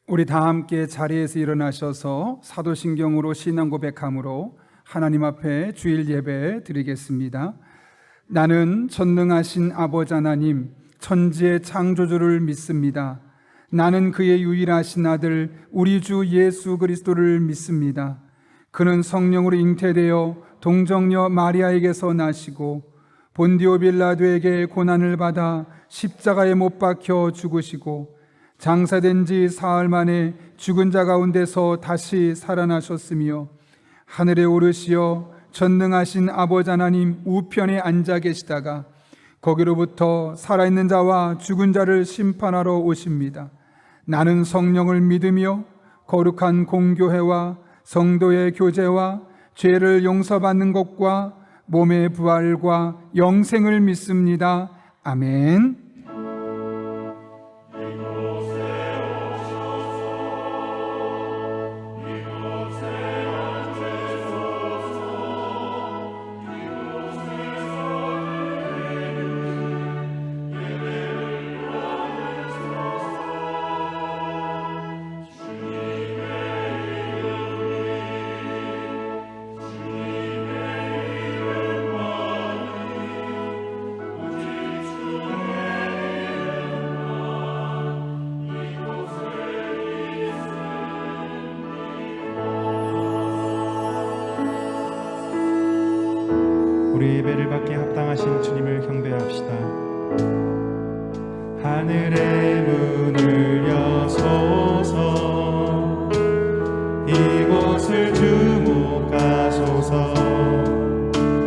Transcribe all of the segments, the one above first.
우리 다 함께 자리에서 일어나셔서 사도신경으로 신앙 고백함으로 하나님 앞에 주일 예배 드리겠습니다. 나는 전능하신 아버지 하나님, 천지의 창조주를 믿습니다. 나는 그의 유일하신 아들 우리 주 예수 그리스도를 믿습니다. 그는 성령으로 잉태되어 동정녀 마리아에게서 나시고 본디오 빌라도에게 고난을 받아 십자가에 못 박혀 죽으시고 장사된 지 사흘 만에 죽은 자 가운데서 다시 살아나셨으며 하늘에 오르시어 전능하신 아버지 하나님 우편에 앉아 계시다가 거기로부터 살아있는 자와 죽은 자를 심판하러 오십니다. 나는 성령을 믿으며 거룩한 공교회와 성도의 교제와 죄를 용서받는 것과 몸의 부활과 영생을 믿습니다. 아멘. 우리 예배를 받기에 합당하신 주님을 경배합시다. 하늘의 문을 여소서, 이곳을 주목하소서.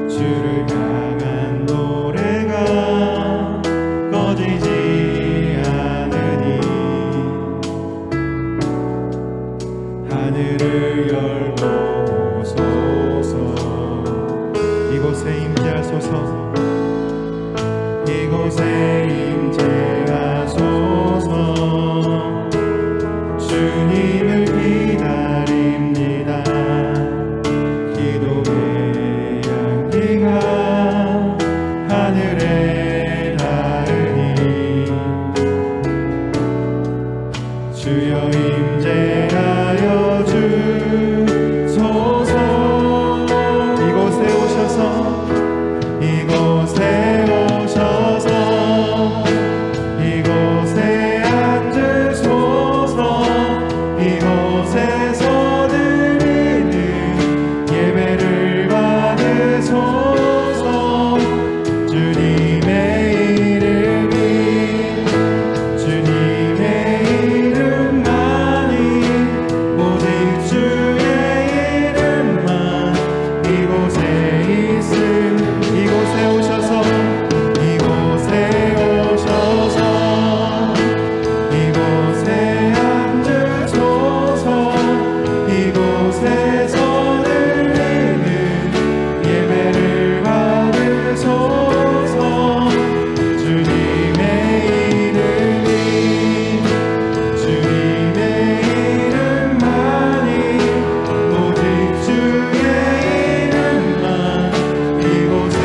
주를 향한 노래가 꺼지지 않으니 하늘을 열고 이곳에 임재하소서. 이곳에 임재하소서. 주님을 기다립니다. 기도의 향기가 하늘에 닿으니 주여 임재하여 주소서. 이곳에 오셔서 이곳에 앉으소서. 이곳에서 드리는 예배를 받으소서. 주님의 이름이 주님의 이름만이 오직 주의 이름만 이곳에 있음. 이곳에 오셔서 이곳에 오셔서 이곳에 앉으소서. 이곳에서 드리는 예배를 받으소서. 주님의 이름이 주님의 이름만이 오직 주의 이름만 이곳에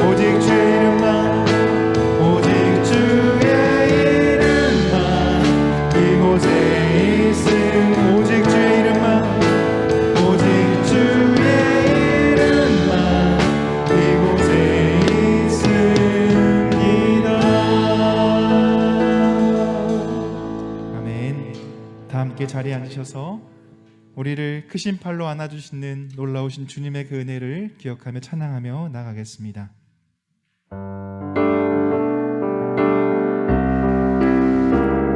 오직 주의 이름만 오직 주의 이름만 이곳에 있음. 오직 주의 이름만 오직 주의 이름만 이곳에 있습니다. 아멘. 다 함께 자리에 앉으셔서 우리를 크신 팔로 안아주시는 놀라우신 주님의 그 은혜를 기억하며 찬양하며 나가겠습니다.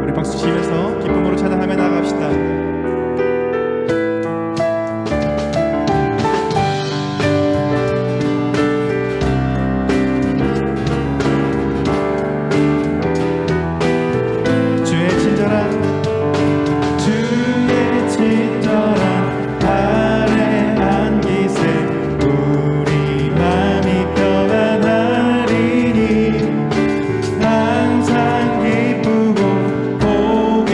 우리 박수 치면서 기쁨으로 찬양하며 나갑시다. 주의 친절한 발에 안기세 우리 맘이 평안하리니 항상 기쁘고 복이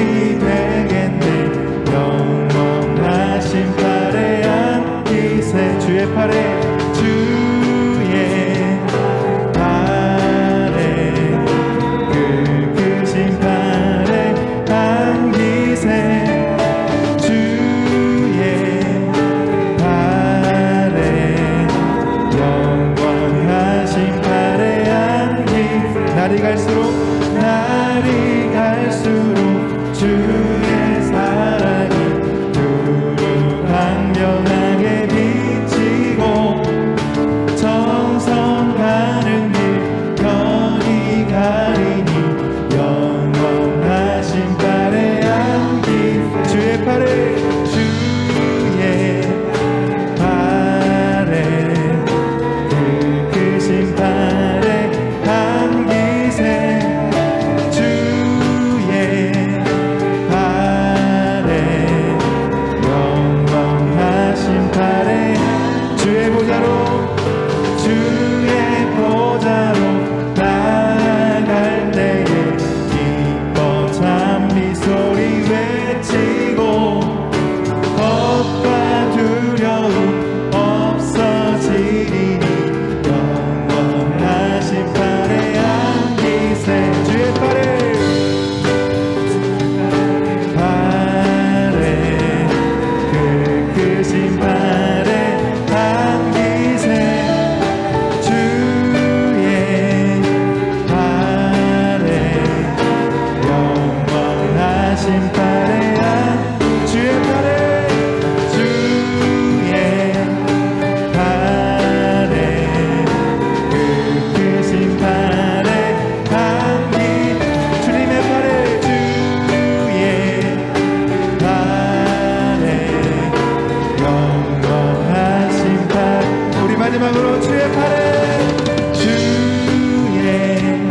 영원하신 팔에 주의 팔에 주의 팔에 그 크신 팔에 감기 주님의 팔에 주의 팔에 영원하신 팔 우리 마지막으로 주의 팔에 주의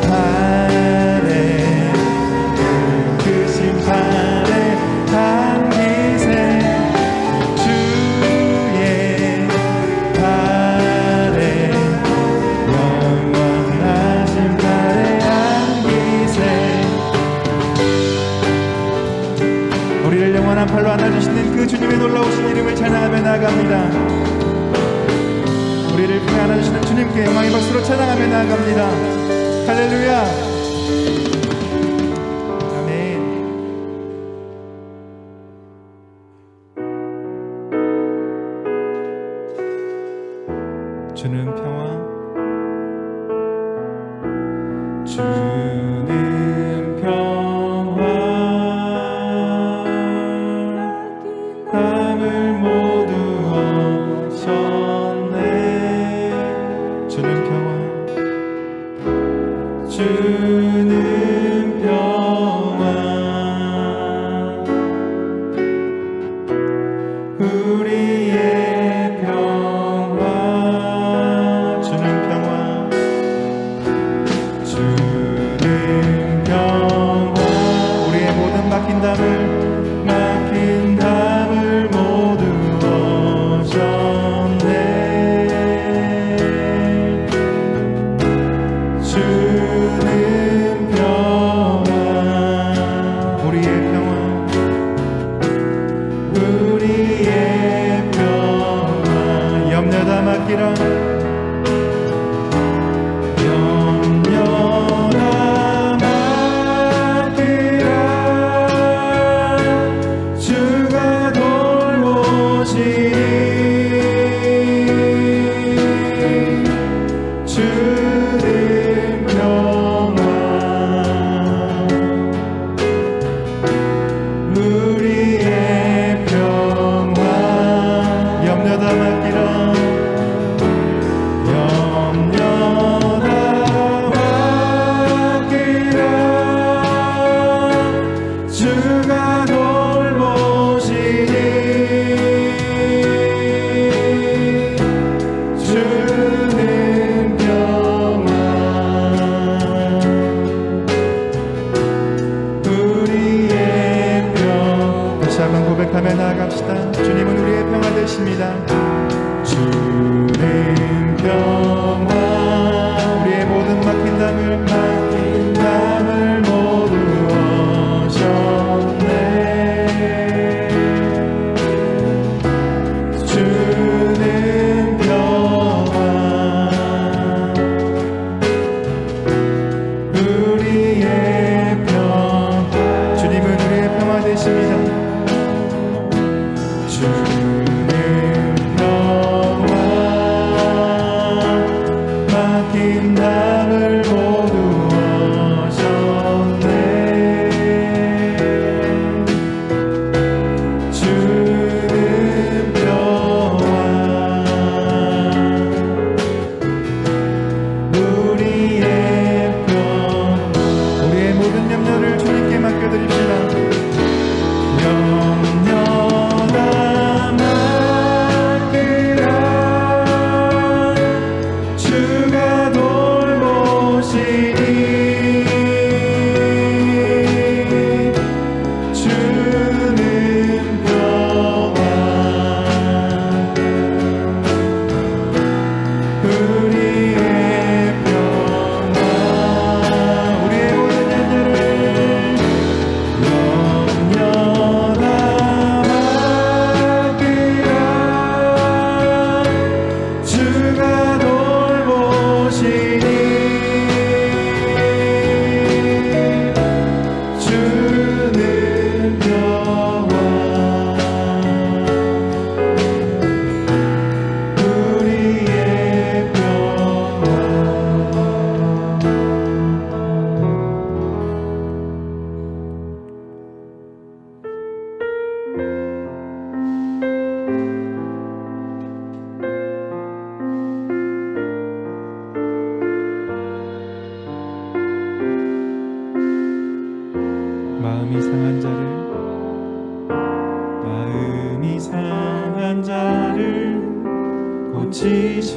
팔에 그 크신 팔에 감기세 주의 팔에 영원하신 팔에 안기세 우리를 영원한 팔로 안아주시는 그 주님의 놀라우신 이름을 찬양하며 나아갑니다. 우리를 평안히 안아주시는 주님께 영광의 박수로 찬양하며 나아갑니다. 할렐루야. 아멘. 주는 평화 주는 평화 남을 모두 얻으셨네 주는 평화 주는 평화 우리의 평화 주는 평화 주는 평화 우리의 모든 막힌 담을 모두 얻으셨네 주는 평화 우리의 평화 우리의 평화 염려 다 맡기라 염려 다 맡기라 주가 돌보시니 주는 평화 우리의 평화 염려 다 맡기라 염려 다 맡기라 주가 돌보시니 주는 평화 우리의 평 다시 한번 고백하며 나아갑시다. 주님은 우리의 평화 되십니다. 주는 평화 우리의 모든 막힌 담을 모두 얻으셨네 주는 평화 우리의 평화 주님은 우리의 평화 되십니다. 주는 평화 막힌 담을 모두 얻으셨네 주는 평화 우리의 평화 우리의 모든 염려를 주님께 맡겨드립시다. 염려 다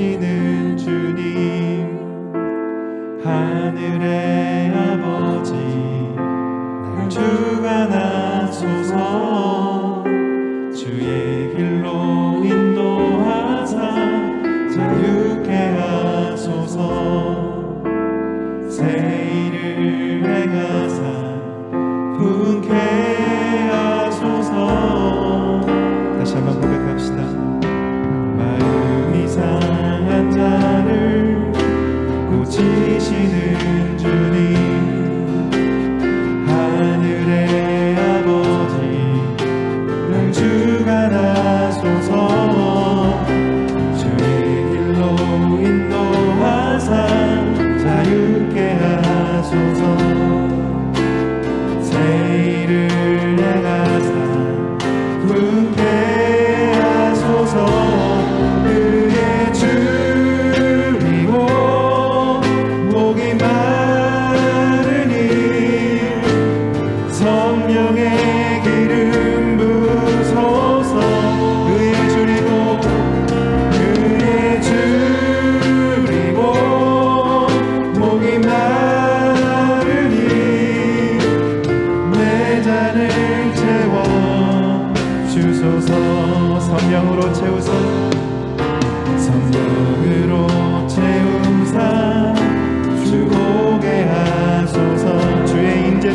지시는 주님, 하늘의 아버지 날 주관하소서. 주의 길로 인도하사 자유케 하소서. 새 일을 행하사 분케 하소서. 다시 한번 고백합시다. 마음이 상한 자를 고치시는 주님, 하늘의 아버지 날 주관하소서. 주의 길로 인도하사 자유케 하소서. 새 일을 행하사 분케 하소서. 그의 줄이고 목이 마르니 성령의 기름 부소서. 그의 줄이고 목이 마르니 내 잔을 채워 주소서. 성령으로 채우소. 성령으로 채우사 주 오게 하소서. 주의 임재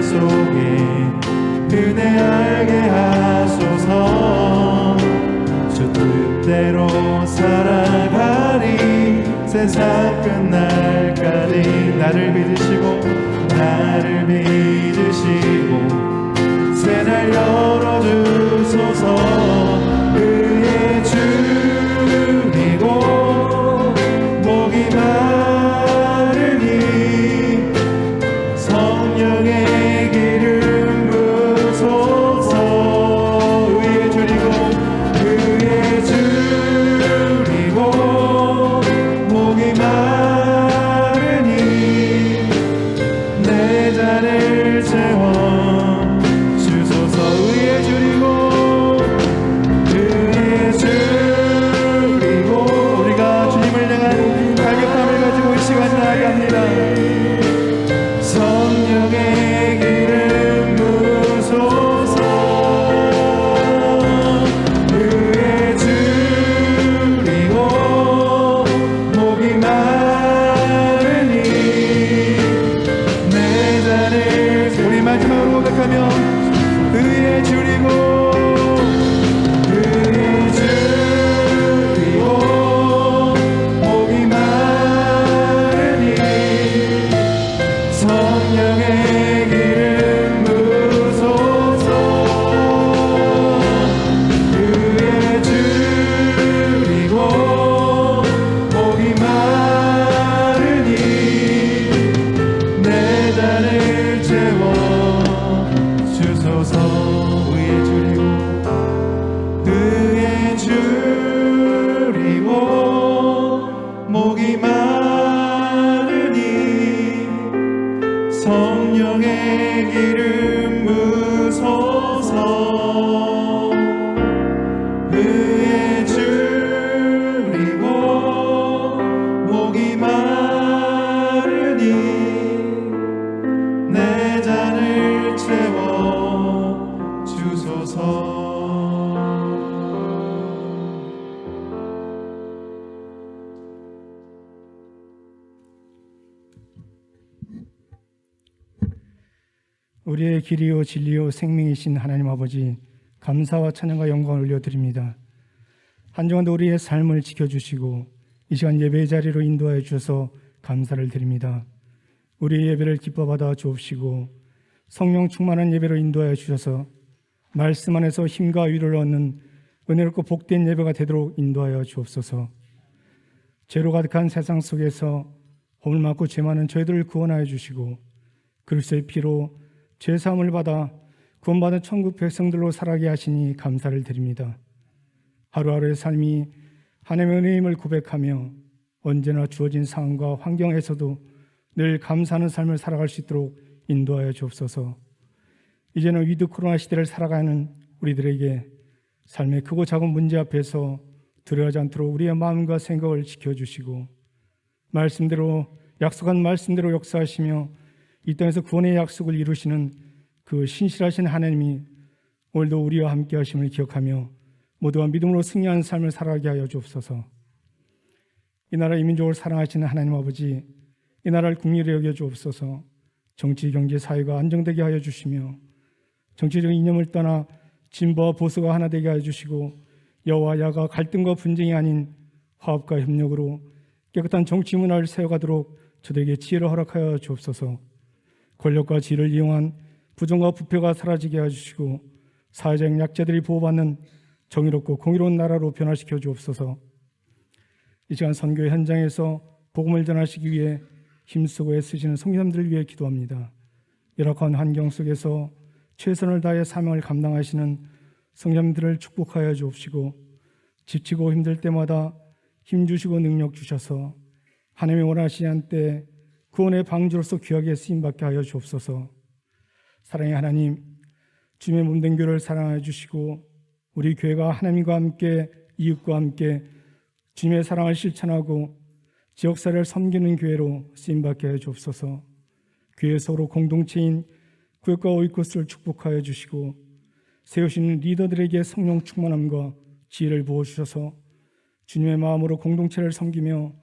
속에 은혜 알게 하소서. 주 뜻대로 살아가리 세상 끝날까지. 나를 믿으시고 새날 열어주소서. 그의 줄이고 목이 마르니 성령의 기름 부소서. 그의 줄이고 목이 마르니 내 잔을 채워 주소서. 의에 줄이고 우리가 주님을 향한 갈급함을 가지고 이 시간 나아갑니다. 성령의 기름 부소서. 의에 줄이고 목이 마르니 내 잔을. 우리 마지막으로 고백하며 의에 줄이고 목이 마르니 성령의 기름 부소서. 의에 줄이고 목이 마르니 내 잔을 채워 주소서. 의에 줄이고 목이 마르니 성령의 기름 부소서. 의에 줄이고 목이 마르니 내 잔을 채워 주소서. 우리의 길이요 진리요 생명이신 하나님 아버지, 감사와 찬양과 영광을 올려드립니다. 한 주간도 우리의 삶을 지켜주시고 이 시간 예배의 자리로 인도하여 주셔서 감사를 드립니다. 우리의 예배를 기뻐 받아 주옵시고 성령 충만한 예배로 인도하여 주셔서 말씀 안에서 힘과 위로를 얻는 은혜롭고 복된 예배가 되도록 인도하여 주옵소서. 죄로 가득한 세상 속에서 허물 많고 죄 많은 저희들을 구원하여 주시고 그리스도의 피로 죄 사함을 받아 구원받은 천국 백성들로 살아가게 하시니 감사를 드립니다. 하루하루의 삶이 하나님의 은혜임을 고백하며 언제나 주어진 상황과 환경에서도 늘 감사하는 삶을 살아갈 수 있도록 인도하여 주옵소서. 이제는 위드 코로나 시대를 살아가는 우리들에게 삶의 크고 작은 문제 앞에서 두려워하지 않도록 우리의 마음과 생각을 지켜주시고 말씀대로 약속한 말씀대로 역사하시며 이 땅에서 구원의 약속을 이루시는 그 신실하신 하나님이 오늘도 우리와 함께 하심을 기억하며 모두가 믿음으로 승리하는 삶을 살아가게 하여 주옵소서. 이 나라 이 민족을 사랑하시는 하나님 아버지, 이 나라를 국리로 여겨 주옵소서. 정치, 경제, 사회가 안정되게 하여 주시며 정치적인 이념을 떠나 진보와 보수가 하나 되게 하여 주시고 여와 야가 갈등과 분쟁이 아닌 화합과 협력으로 깨끗한 정치 문화를 세워가도록 저들에게 지혜를 허락하여 주옵소서. 권력과 지혜를 이용한 부정과 부패가 사라지게 해주시고 사회적 약자들이 보호받는 정의롭고 공의로운 나라로 변화시켜 주옵소서. 이 시간 선교 현장에서 복음을 전하시기 위해 힘쓰고 애쓰시는 성도님들을 위해 기도합니다. 열악한 환경 속에서 최선을 다해 사명을 감당하시는 성도님들을 축복하여 주옵시고 지치고 힘들 때마다 힘주시고 능력 주셔서 하나님의 원하시는 한때 구원의 방주로서 귀하게 쓰임받게 하여 주옵소서. 사랑의 하나님, 주님의 몸된 교회를 사랑하여 주시고 우리 교회가 하나님과 함께 이웃과 함께 주님의 사랑을 실천하고 지역사회를 섬기는 교회로 쓰임받게 하여 주옵소서. 교회 서로 공동체인 구역과 오이코스를 축복하여 주시고 세우시는 리더들에게 성령 충만함과 지혜를 부어주셔서 주님의 마음으로 공동체를 섬기며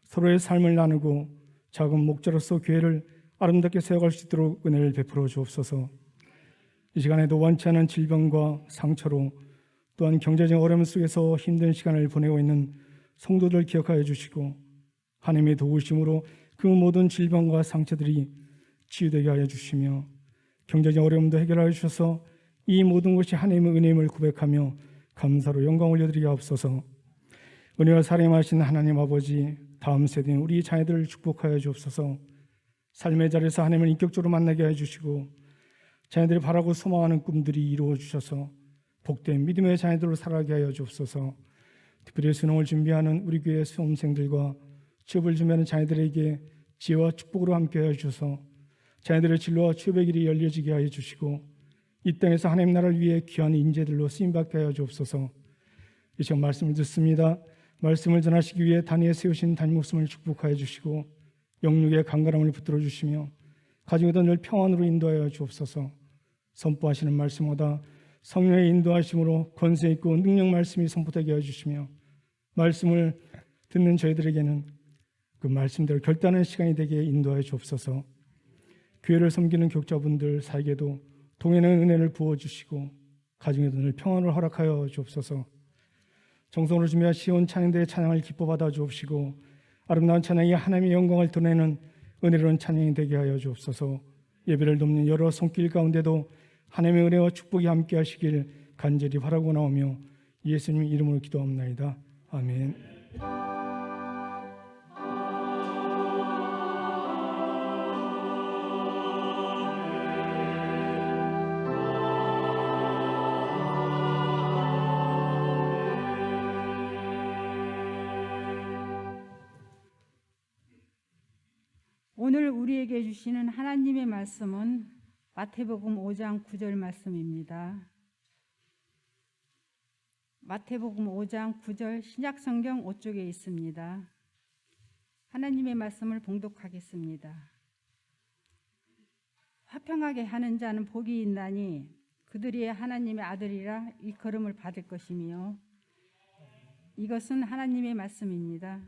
서로의 삶을 나누고 작은 목자로서 교회를 아름답게 세워갈 수 있도록 은혜를 베풀어 주옵소서. 이 시간에도 원치 않은 질병과 상처로 또한 경제적 어려움 속에서 힘든 시간을 보내고 있는 성도들 기억하여 주시고 하나님의 도우심으로 그 모든 질병과 상처들이 치유되게 하여 주시며 경제적 어려움도 해결하여 주셔서 이 모든 것이 하나님의 은혜임을 고백하며 감사로 영광 올려드리게 하옵소서. 은혜와 사랑하신 하나님 아버지, 다음 세대인 우리 자녀들을 축복하여 주옵소서. 삶의 자리에서 하나님을 인격적으로 만나게 해주시고 자녀들이 바라고 소망하는 꿈들이 이루어 주셔서 복된 믿음의 자녀들로 살아가게 하여 주옵소서. 특별히 수능을 준비하는 우리 교회 수험생들과 취업을 준비하는 자녀들에게 지혜와 축복으로 함께하여 주셔서 자녀들의 진로와 취업의 길이 열려지게 하여 주시고 이 땅에서 하나님 나라를 위해 귀한 인재들로 쓰임받게 하여 주옵소서. 이 시간 말씀을 듣습니다. 말씀을 전하시기 위해 단위에 세우신 단임 목숨을 축복하여 주시고 영육의 강건함을 붙들어 주시며 가정에도 늘 평안으로 인도하여 주옵소서. 선포하시는 말씀보다 성령의 인도하심으로 권세 있고 능력 말씀이 선포되게 하여 주시며 말씀을 듣는 저희들에게는 그 말씀대로 결단하는 시간이 되게 인도하여 주옵소서. 교회를 섬기는 교육자분들 사이에도 동행하는 은혜를 부어주시고 가정에도 늘 평안을 허락하여 주옵소서. 정성으로 준비한 시온 찬양대의 찬양을 기뻐 받아 주옵시고 아름다운 찬양이 하나님의 영광을 드러내는 은혜로운 찬양이 되게 하여 주옵소서. 예배를 돕는 여러 손길 가운데도 하나님의 은혜와 축복이 함께 하시길 간절히 바라고 나오며 예수님 이름으로 기도합나이다. 아멘. 오늘 우리에게 주시는 하나님의 말씀은 마태복음 5장 9절 말씀입니다. 마태복음 5장 9절 신약성경 5쪽에 있습니다. 하나님의 말씀을 봉독하겠습니다. 화평하게 하는 자는 복이 있나니 그들이 하나님의 아들이라 일컬음을 받을 것이며 이것은 하나님의 말씀입니다.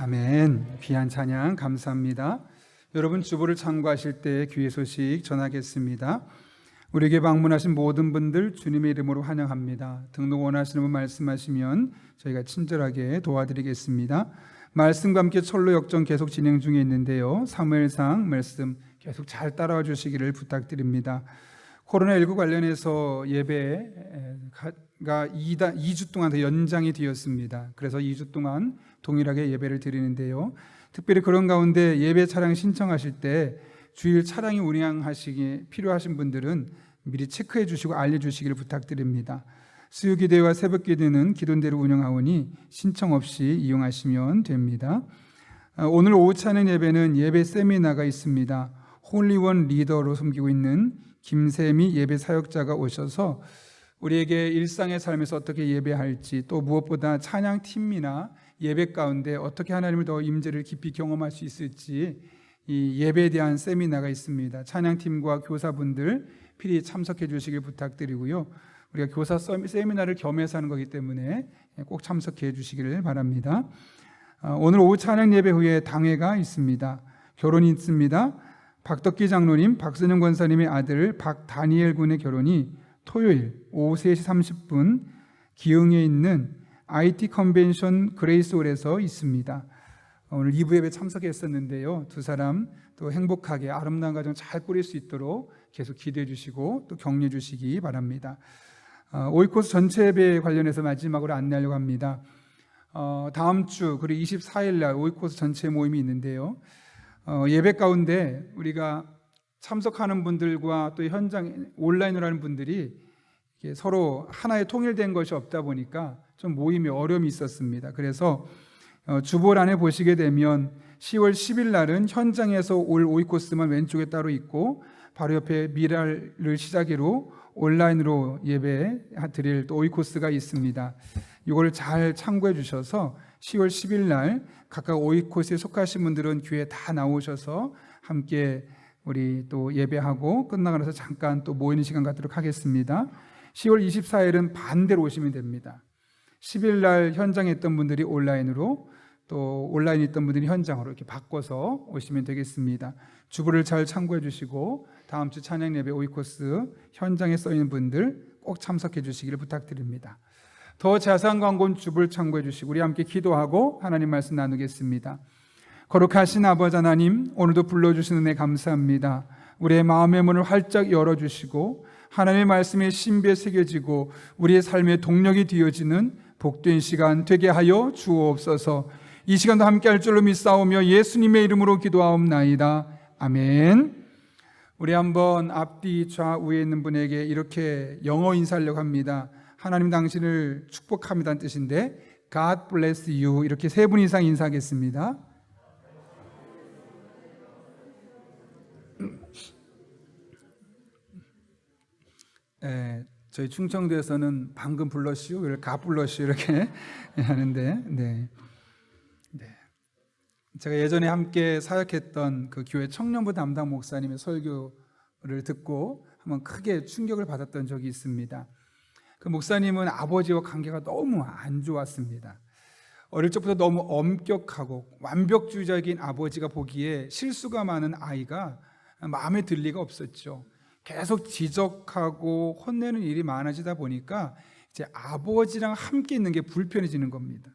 아멘. 귀한 찬양 감사합니다. 여러분 주보를 참고하실 때 귀의 소식 전하겠습니다. 우리에게 방문하신 모든 분들 주님의 이름으로 환영합니다. 등록 원하시는 분 말씀하시면 저희가 친절하게 도와드리겠습니다. 말씀과 함께 철로 역정 계속 진행 중에 있는데요. 사무엘상 말씀 계속 잘 따라와 주시기를 부탁드립니다. 코로나19 관련해서 예배가 2주 동안 더 연장이 되었습니다. 그래서 2주 동안 동일하게 예배를 드리는데요. 특별히 그런 가운데 예배 차량 신청하실 때 주일 차량이 운행하시기 필요하신 분들은 미리 체크해 주시고 알려주시기를 부탁드립니다. 수요기도회와 새벽기도는 기도대로 운영하오니 신청 없이 이용하시면 됩니다. 오늘 오후 찬양 예배는 예배 세미나가 있습니다. 홀리원 리더로 섬기고 있는 김세미 예배 사역자가 오셔서 우리에게 일상의 삶에서 어떻게 예배할지, 또 무엇보다 찬양팀이나 예배 가운데 어떻게 하나님을 더 임재를 깊이 경험할 수 있을지 이 예배에 대한 세미나가 있습니다. 찬양팀과 교사분들 필히 참석해 주시길 부탁드리고요. 우리가 교사 세미나를 겸해서 하는 거기 때문에 꼭 참석해 주시기를 바랍니다. 오늘 오후 찬양 예배 후에 당회가 있습니다. 결혼이 있습니다. 박덕기 장로님, 박선영 권사님의 아들 박다니엘 군의 결혼이 토요일 오후 3시 30분 기흥에 있는 IT 컨벤션 그레이스홀에서 있습니다. 오늘 2부 예배 참석했었는데요. 두 사람 또 행복하게 아름다운 가정 잘 꾸릴 수 있도록 계속 기도해 주시고 또 격려해 주시기 바랍니다. 오이코스 전체 예배 관련해서 마지막으로 안내하려고 합니다. 다음 주 그리고 24일 날 오이코스 전체 모임이 있는데요. 예배 가운데 우리가 참석하는 분들과 또 현장 온라인으로 하는 분들이 서로 하나의 통일된 것이 없다 보니까 좀 모임에 어려움이 있었습니다. 그래서 주보란에 보시게 되면 10월 10일 날은 현장에서 올 오이코스만 왼쪽에 따로 있고 바로 옆에 미랄을 시작으로 온라인으로 예배 드릴 또 오이코스가 있습니다. 이걸 잘 참고해 주셔서 10월 10일 날 각각 오이코스에 속하신 분들은 교회에 다 나오셔서 함께 우리 또 예배하고 끝나고 나서 잠깐 또 모이는 시간 갖도록 하겠습니다. 10월 24일은 반대로 오시면 됩니다. 10일 날 현장에 있던 분들이 온라인으로 또 온라인에 있던 분들이 현장으로 이렇게 바꿔서 오시면 되겠습니다. 주보를 잘 참고해 주시고 다음 주 찬양 예배 오이코스 현장에 써 있는 분들 꼭 참석해 주시기를 부탁드립니다. 더 자세한 광고는 주보를 참고해 주시고 우리 함께 기도하고 하나님 말씀 나누겠습니다. 거룩하신 아버지 하나님, 오늘도 불러주신 은혜 감사합니다. 우리의 마음의 문을 활짝 열어주시고 하나님의 말씀에 신비에 새겨지고 우리의 삶의 동력이 되어지는 복된 시간 되게 하여 주옵소서. 이 시간도 함께 할 줄로 믿사오며 예수님의 이름으로 기도하옵나이다. 아멘. 우리 한번 앞뒤 좌우에 있는 분에게 이렇게 영어 인사하려고 합니다. 하나님 당신을 축복합니다는 뜻인데 God bless you 이렇게 3분 이상 인사하겠습니다. 저희 충청도에서는 방금 불러시오, 가 불러시오 이렇게 하는데, 네. 제가 예전에 함께 사역했던 그 교회 청년부 담당 목사님의 설교를 듣고 한번 크게 충격을 받았던 적이 있습니다. 그 목사님은 아버지와 관계가 너무 안 좋았습니다. 어릴 적부터 너무 엄격하고 완벽주의적인 아버지가 보기에 실수가 많은 아이가 마음에 들 리가 없었죠. 계속 지적하고 혼내는 일이 많아지다 보니까 이제 아버지랑 함께 있는 게 불편해지는 겁니다.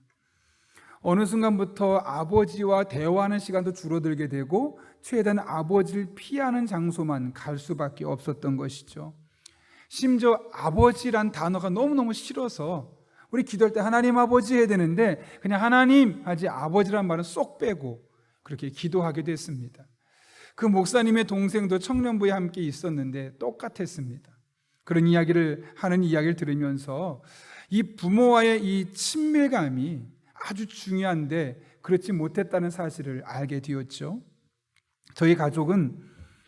어느 순간부터 아버지와 대화하는 시간도 줄어들게 되고 최대한 아버지를 피하는 장소만 갈 수밖에 없었던 것이죠. 심지어 아버지란 단어가 너무너무 싫어서 우리 기도할 때 하나님 아버지 해야 되는데 그냥 하나님 하지 아버지란 말은 쏙 빼고 그렇게 기도하게 됐습니다. 그 목사님의 동생도 청년부에 함께 있었는데 똑같았습니다. 그런 이야기를 하는 이야기를 들으면서 이 부모와의 이 친밀감이 아주 중요한데 그렇지 못했다는 사실을 알게 되었죠. 저희 가족은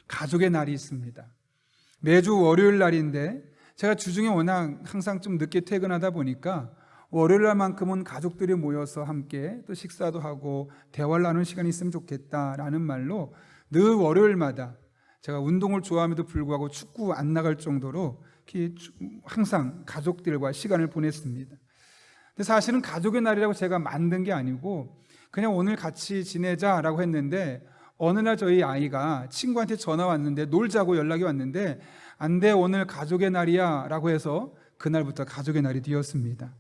가족의 날이 있습니다. 매주 월요일 날인데 제가 주중에 워낙 항상 좀 늦게 퇴근하다 보니까 월요일 날만큼은 가족들이 모여서 함께 또 식사도 하고 대화를 나누는 시간이 있으면 좋겠다라는 말로 늘 월요일마다 제가 운동을 좋아함에도 불구하고 축구 안 나갈 정도로 항상 가족들과 시간을 보냈습니다. 근데 사실은 가족의 날이라고 제가 만든 게 아니고 그냥 오늘 같이 지내자라고 했는데 어느 날 저희 아이가 친구한테 전화 왔는데 놀자고 연락이 왔는데 안 돼, 오늘 가족의 날이야 라고 해서 그날부터 가족의 날이 되었습니다.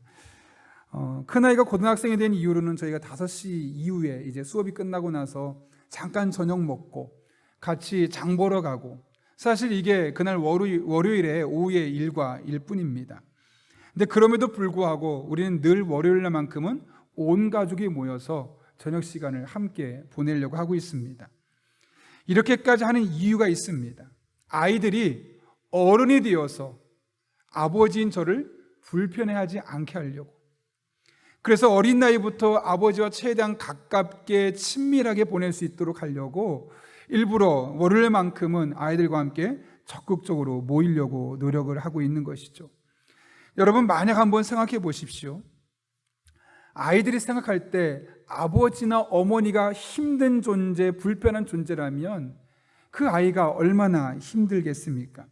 큰아이가 고등학생이 된 이후로는 저희가 5시 이후에 이제 수업이 끝나고 나서 잠깐 저녁 먹고 같이 장 보러 가고, 사실 이게 그날 월요일에 오후에 일과일 뿐입니다. 근데 그럼에도 불구하고 우리는 늘 월요일날만큼은 온 가족이 모여서 저녁 시간을 함께 보내려고 하고 있습니다. 이렇게까지 하는 이유가 있습니다. 아이들이 어른이 되어서 아버지인 저를 불편해하지 않게 하려고. 그래서 어린 나이부터 아버지와 최대한 가깝게 친밀하게 보낼 수 있도록 하려고 일부러 월요일만큼은 아이들과 함께 적극적으로 모이려고 노력을 하고 있는 것이죠. 여러분, 만약 한번 생각해 보십시오. 아이들이 생각할 때 아버지나 어머니가 힘든 존재, 불편한 존재라면 그 아이가 얼마나 힘들겠습니까?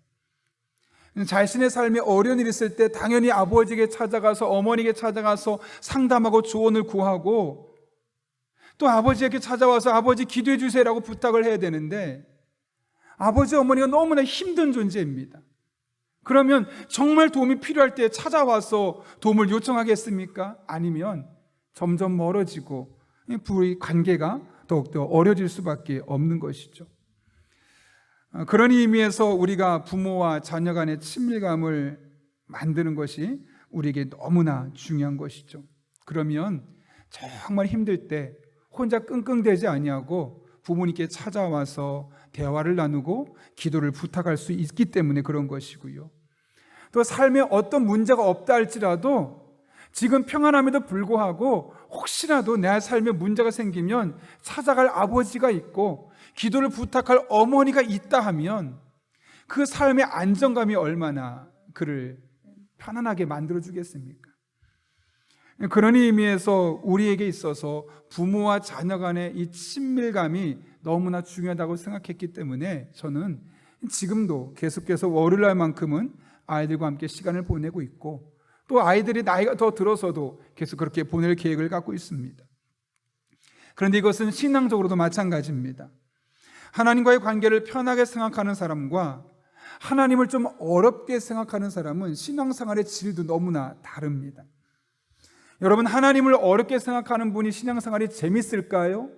자신의 삶에 어려운 일이 있을 때 당연히 아버지에게 찾아가서, 어머니에게 찾아가서 상담하고 조언을 구하고, 또 아버지에게 찾아와서 아버지 기도해 주세요라고 부탁을 해야 되는데, 아버지, 어머니가 너무나 힘든 존재입니다. 그러면 정말 도움이 필요할 때 찾아와서 도움을 요청하겠습니까? 아니면 점점 멀어지고 부의 관계가 더욱더 어려질 수밖에 없는 것이죠. 그런 의미에서 우리가 부모와 자녀 간의 친밀감을 만드는 것이 우리에게 너무나 중요한 것이죠. 그러면 정말 힘들 때 혼자 끙끙대지 아니하고 부모님께 찾아와서 대화를 나누고 기도를 부탁할 수 있기 때문에 그런 것이고요. 또 삶에 어떤 문제가 없다 할지라도 지금 평안함에도 불구하고 혹시라도 내 삶에 문제가 생기면 찾아갈 아버지가 있고 기도를 부탁할 어머니가 있다 하면 그 삶의 안정감이 얼마나 그를 편안하게 만들어주겠습니까? 그런 의미에서 우리에게 있어서 부모와 자녀 간의 이 친밀감이 너무나 중요하다고 생각했기 때문에 저는 지금도 계속해서 월요일날만큼은 아이들과 함께 시간을 보내고 있고, 또 아이들이 나이가 더 들어서도 계속 그렇게 보낼 계획을 갖고 있습니다. 그런데 이것은 신앙적으로도 마찬가지입니다. 하나님과의 관계를 편하게 생각하는 사람과 하나님을 좀 어렵게 생각하는 사람은 신앙생활의 질도 너무나 다릅니다. 여러분, 하나님을 어렵게 생각하는 분이 신앙생활이 재밌을까요?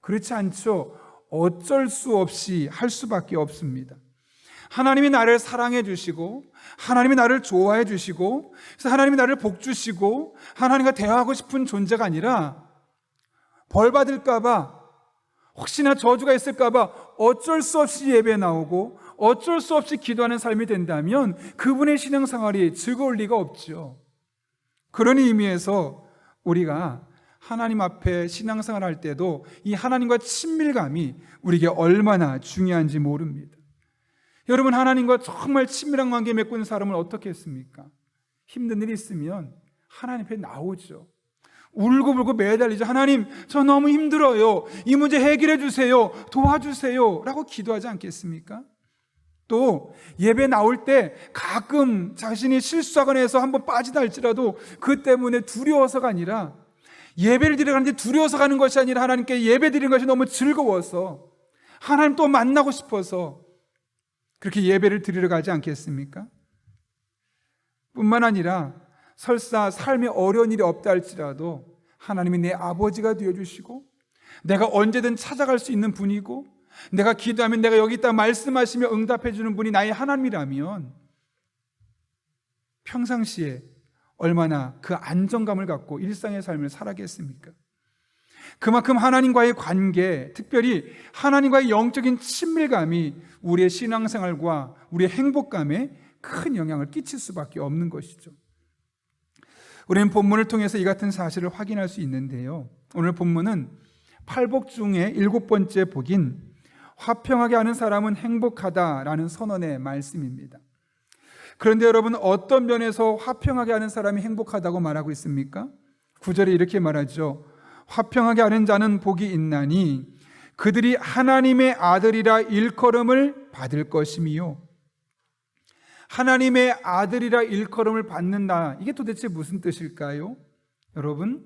그렇지 않죠. 어쩔 수 없이 할 수밖에 없습니다. 하나님이 나를 사랑해 주시고, 하나님이 나를 좋아해 주시고, 그래서 하나님이 나를 복 주시고, 하나님과 대화하고 싶은 존재가 아니라 벌 받을까봐, 혹시나 저주가 있을까봐 어쩔 수 없이 예배 나오고 어쩔 수 없이 기도하는 삶이 된다면 그분의 신앙생활이 즐거울 리가 없죠. 그런 의미에서 우리가 하나님 앞에 신앙생활 할 때도 이 하나님과 친밀감이 우리에게 얼마나 중요한지 모릅니다. 여러분, 하나님과 정말 친밀한 관계 맺고 있는 사람은 어떻게 했습니까? 힘든 일이 있으면 하나님 앞에 나오죠. 울고불고 매달리죠. 하나님, 저 너무 힘들어요. 이 문제 해결해 주세요. 도와주세요. 라고 기도하지 않겠습니까? 또 예배 나올 때 가끔 자신이 실수하거나 해서 한번 빠지다 할지라도 그 때문에 두려워서가 아니라, 예배를 드리러 가는데 두려워서 가는 것이 아니라 하나님께 예배 드리는 것이 너무 즐거워서, 하나님 또 만나고 싶어서 그렇게 예배를 드리러 가지 않겠습니까? 뿐만 아니라 설사 삶에 어려운 일이 없다 할지라도 하나님이 내 아버지가 되어주시고 내가 언제든 찾아갈 수 있는 분이고, 내가 기도하면 내가 여기 있다 말씀하시며 응답해 주는 분이 나의 하나님이라면 평상시에 얼마나 그 안정감을 갖고 일상의 삶을 살아겠습니까? 그만큼 하나님과의 관계, 특별히 하나님과의 영적인 친밀감이 우리의 신앙생활과 우리의 행복감에 큰 영향을 끼칠 수밖에 없는 것이죠. 우리는 본문을 통해서 이 같은 사실을 확인할 수 있는데요. 오늘 본문은 8복 중에 7번째 복인 화평하게 하는 사람은 행복하다라는 선언의 말씀입니다. 그런데 여러분, 어떤 면에서 화평하게 하는 사람이 행복하다고 말하고 있습니까? 9절에 이렇게 말하죠. 화평하게 하는 자는 복이 있나니 그들이 하나님의 아들이라 일컬음을 받을 것이미요. 하나님의 아들이라 일컬음을 받는다. 이게 도대체 무슨 뜻일까요? 여러분,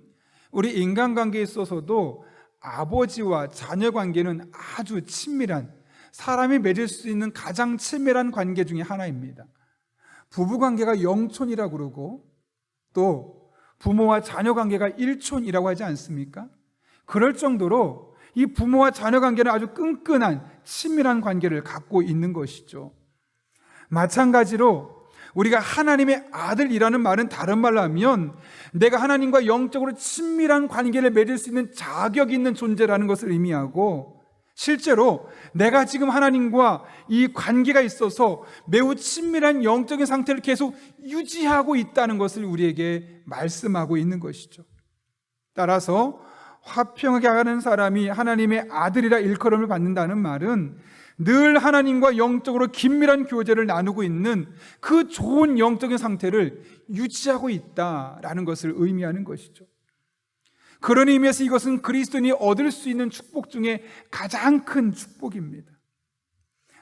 우리 인간관계에 있어서도 아버지와 자녀 관계는 아주 친밀한, 사람이 맺을 수 있는 가장 친밀한 관계 중에 하나입니다. 부부관계가 영촌이라고 그러고 또 부모와 자녀 관계가 일촌이라고 하지 않습니까? 그럴 정도로 이 부모와 자녀 관계는 아주 끈끈한 친밀한 관계를 갖고 있는 것이죠. 마찬가지로 우리가 하나님의 아들이라는 말은 다른 말로 하면 내가 하나님과 영적으로 친밀한 관계를 맺을 수 있는 자격이 있는 존재라는 것을 의미하고, 실제로 내가 지금 하나님과 이 관계가 있어서 매우 친밀한 영적인 상태를 계속 유지하고 있다는 것을 우리에게 말씀하고 있는 것이죠. 따라서 화평하게 하는 사람이 하나님의 아들이라 일컬음을 받는다는 말은 늘 하나님과 영적으로 긴밀한 교제를 나누고 있는 그 좋은 영적인 상태를 유지하고 있다라는 것을 의미하는 것이죠. 그런 의미에서 이것은 그리스도인이 얻을 수 있는 축복 중에 가장 큰 축복입니다.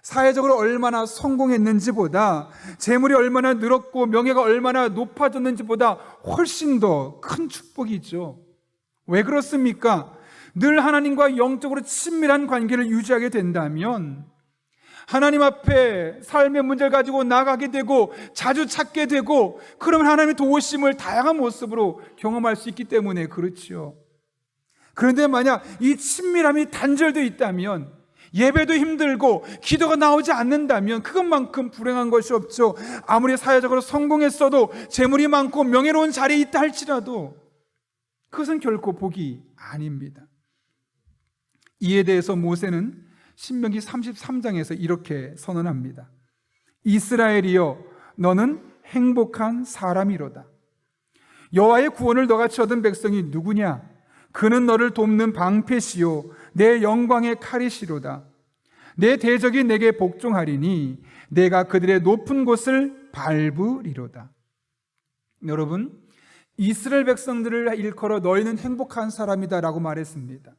사회적으로 얼마나 성공했는지보다, 재물이 얼마나 늘었고 명예가 얼마나 높아졌는지보다 훨씬 더 큰 축복이죠. 왜 그렇습니까? 늘 하나님과 영적으로 친밀한 관계를 유지하게 된다면 하나님 앞에 삶의 문제를 가지고 나가게 되고 자주 찾게 되고, 그러면 하나님의 도우심을 다양한 모습으로 경험할 수 있기 때문에 그렇죠. 그런데 만약 이 친밀함이 단절되어 있다면, 예배도 힘들고 기도가 나오지 않는다면 그것만큼 불행한 것이 없죠. 아무리 사회적으로 성공했어도, 재물이 많고 명예로운 자리에 있다 할지라도 그것은 결코 복이 아닙니다. 이에 대해서 모세는 신명기 33장에서 이렇게 선언합니다. 이스라엘이여, 너는 행복한 사람이로다. 여호와의 구원을 너같이 얻은 백성이 누구냐? 그는 너를 돕는 방패시요 내 영광의 칼이시로다. 내 대적이 내게 복종하리니 내가 그들의 높은 곳을 밟으리로다. 여러분, 이스라엘 백성들을 일컬어 너희는 행복한 사람이다 라고 말했습니다.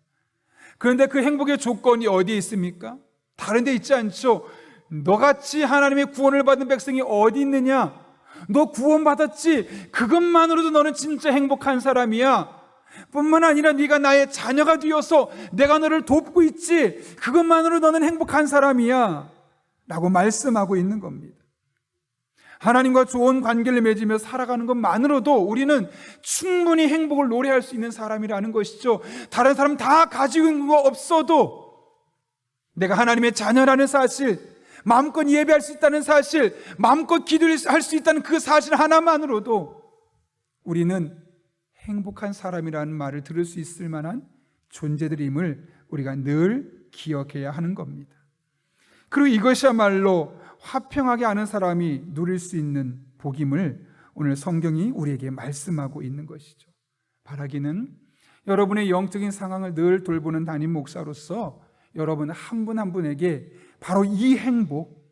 그런데 그 행복의 조건이 어디에 있습니까? 다른 데 있지 않죠. 너같이 하나님의 구원을 받은 백성이 어디 있느냐? 너 구원받았지? 그것만으로도 너는 진짜 행복한 사람이야. 뿐만 아니라 네가 나의 자녀가 되어서 내가 너를 돕고 있지? 그것만으로 너는 행복한 사람이야 라고 말씀하고 있는 겁니다. 하나님과 좋은 관계를 맺으며 살아가는 것만으로도 우리는 충분히 행복을 노래할 수 있는 사람이라는 것이죠. 다른 사람 다 가지고 있는 거 없어도 내가 하나님의 자녀라는 사실, 마음껏 예배할 수 있다는 사실, 마음껏 기도할 수 있다는 그 사실 하나만으로도 우리는 행복한 사람이라는 말을 들을 수 있을 만한 존재들임을 우리가 늘 기억해야 하는 겁니다. 그리고 이것이야말로 화평하게 하는 사람이 누릴 수 있는 복임을 오늘 성경이 우리에게 말씀하고 있는 것이죠. 바라기는 여러분의 영적인 상황을 늘 돌보는 담임 목사로서 여러분 한 분 한 분에게 바로 이 행복,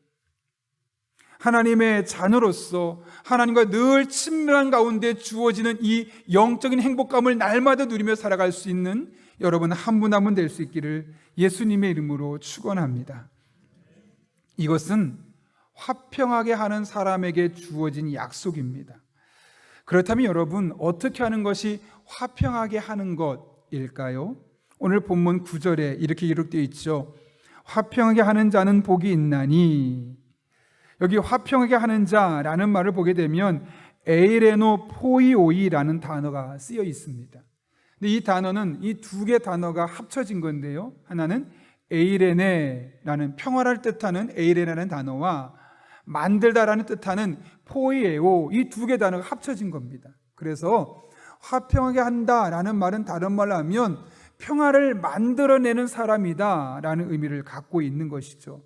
하나님의 자녀로서 하나님과 늘 친밀한 가운데 주어지는 이 영적인 행복감을 날마다 누리며 살아갈 수 있는 여러분 한 분 한 분 될 수 있기를 예수님의 이름으로 축원합니다. 이것은 화평하게 하는 사람에게 주어진 약속입니다. 그렇다면 여러분, 어떻게 하는 것이 화평하게 하는 것일까요? 오늘 본문 9절에 이렇게 기록되어 있죠. 화평하게 하는 자는 복이 있나니. 여기 화평하게 하는 자라는 말을 보게 되면 에이레노 포이오이라는 단어가 쓰여 있습니다. 근데 이 단어는 이 두 개 단어가 합쳐진 건데요. 하나는 에이레네라는 평화를 뜻하는 에이레네라는 단어와 만들다라는 뜻하는 포이에오, 이 두 개 단어가 합쳐진 겁니다. 그래서 화평하게 한다라는 말은 다른 말로 하면 평화를 만들어내는 사람이다라는 의미를 갖고 있는 것이죠.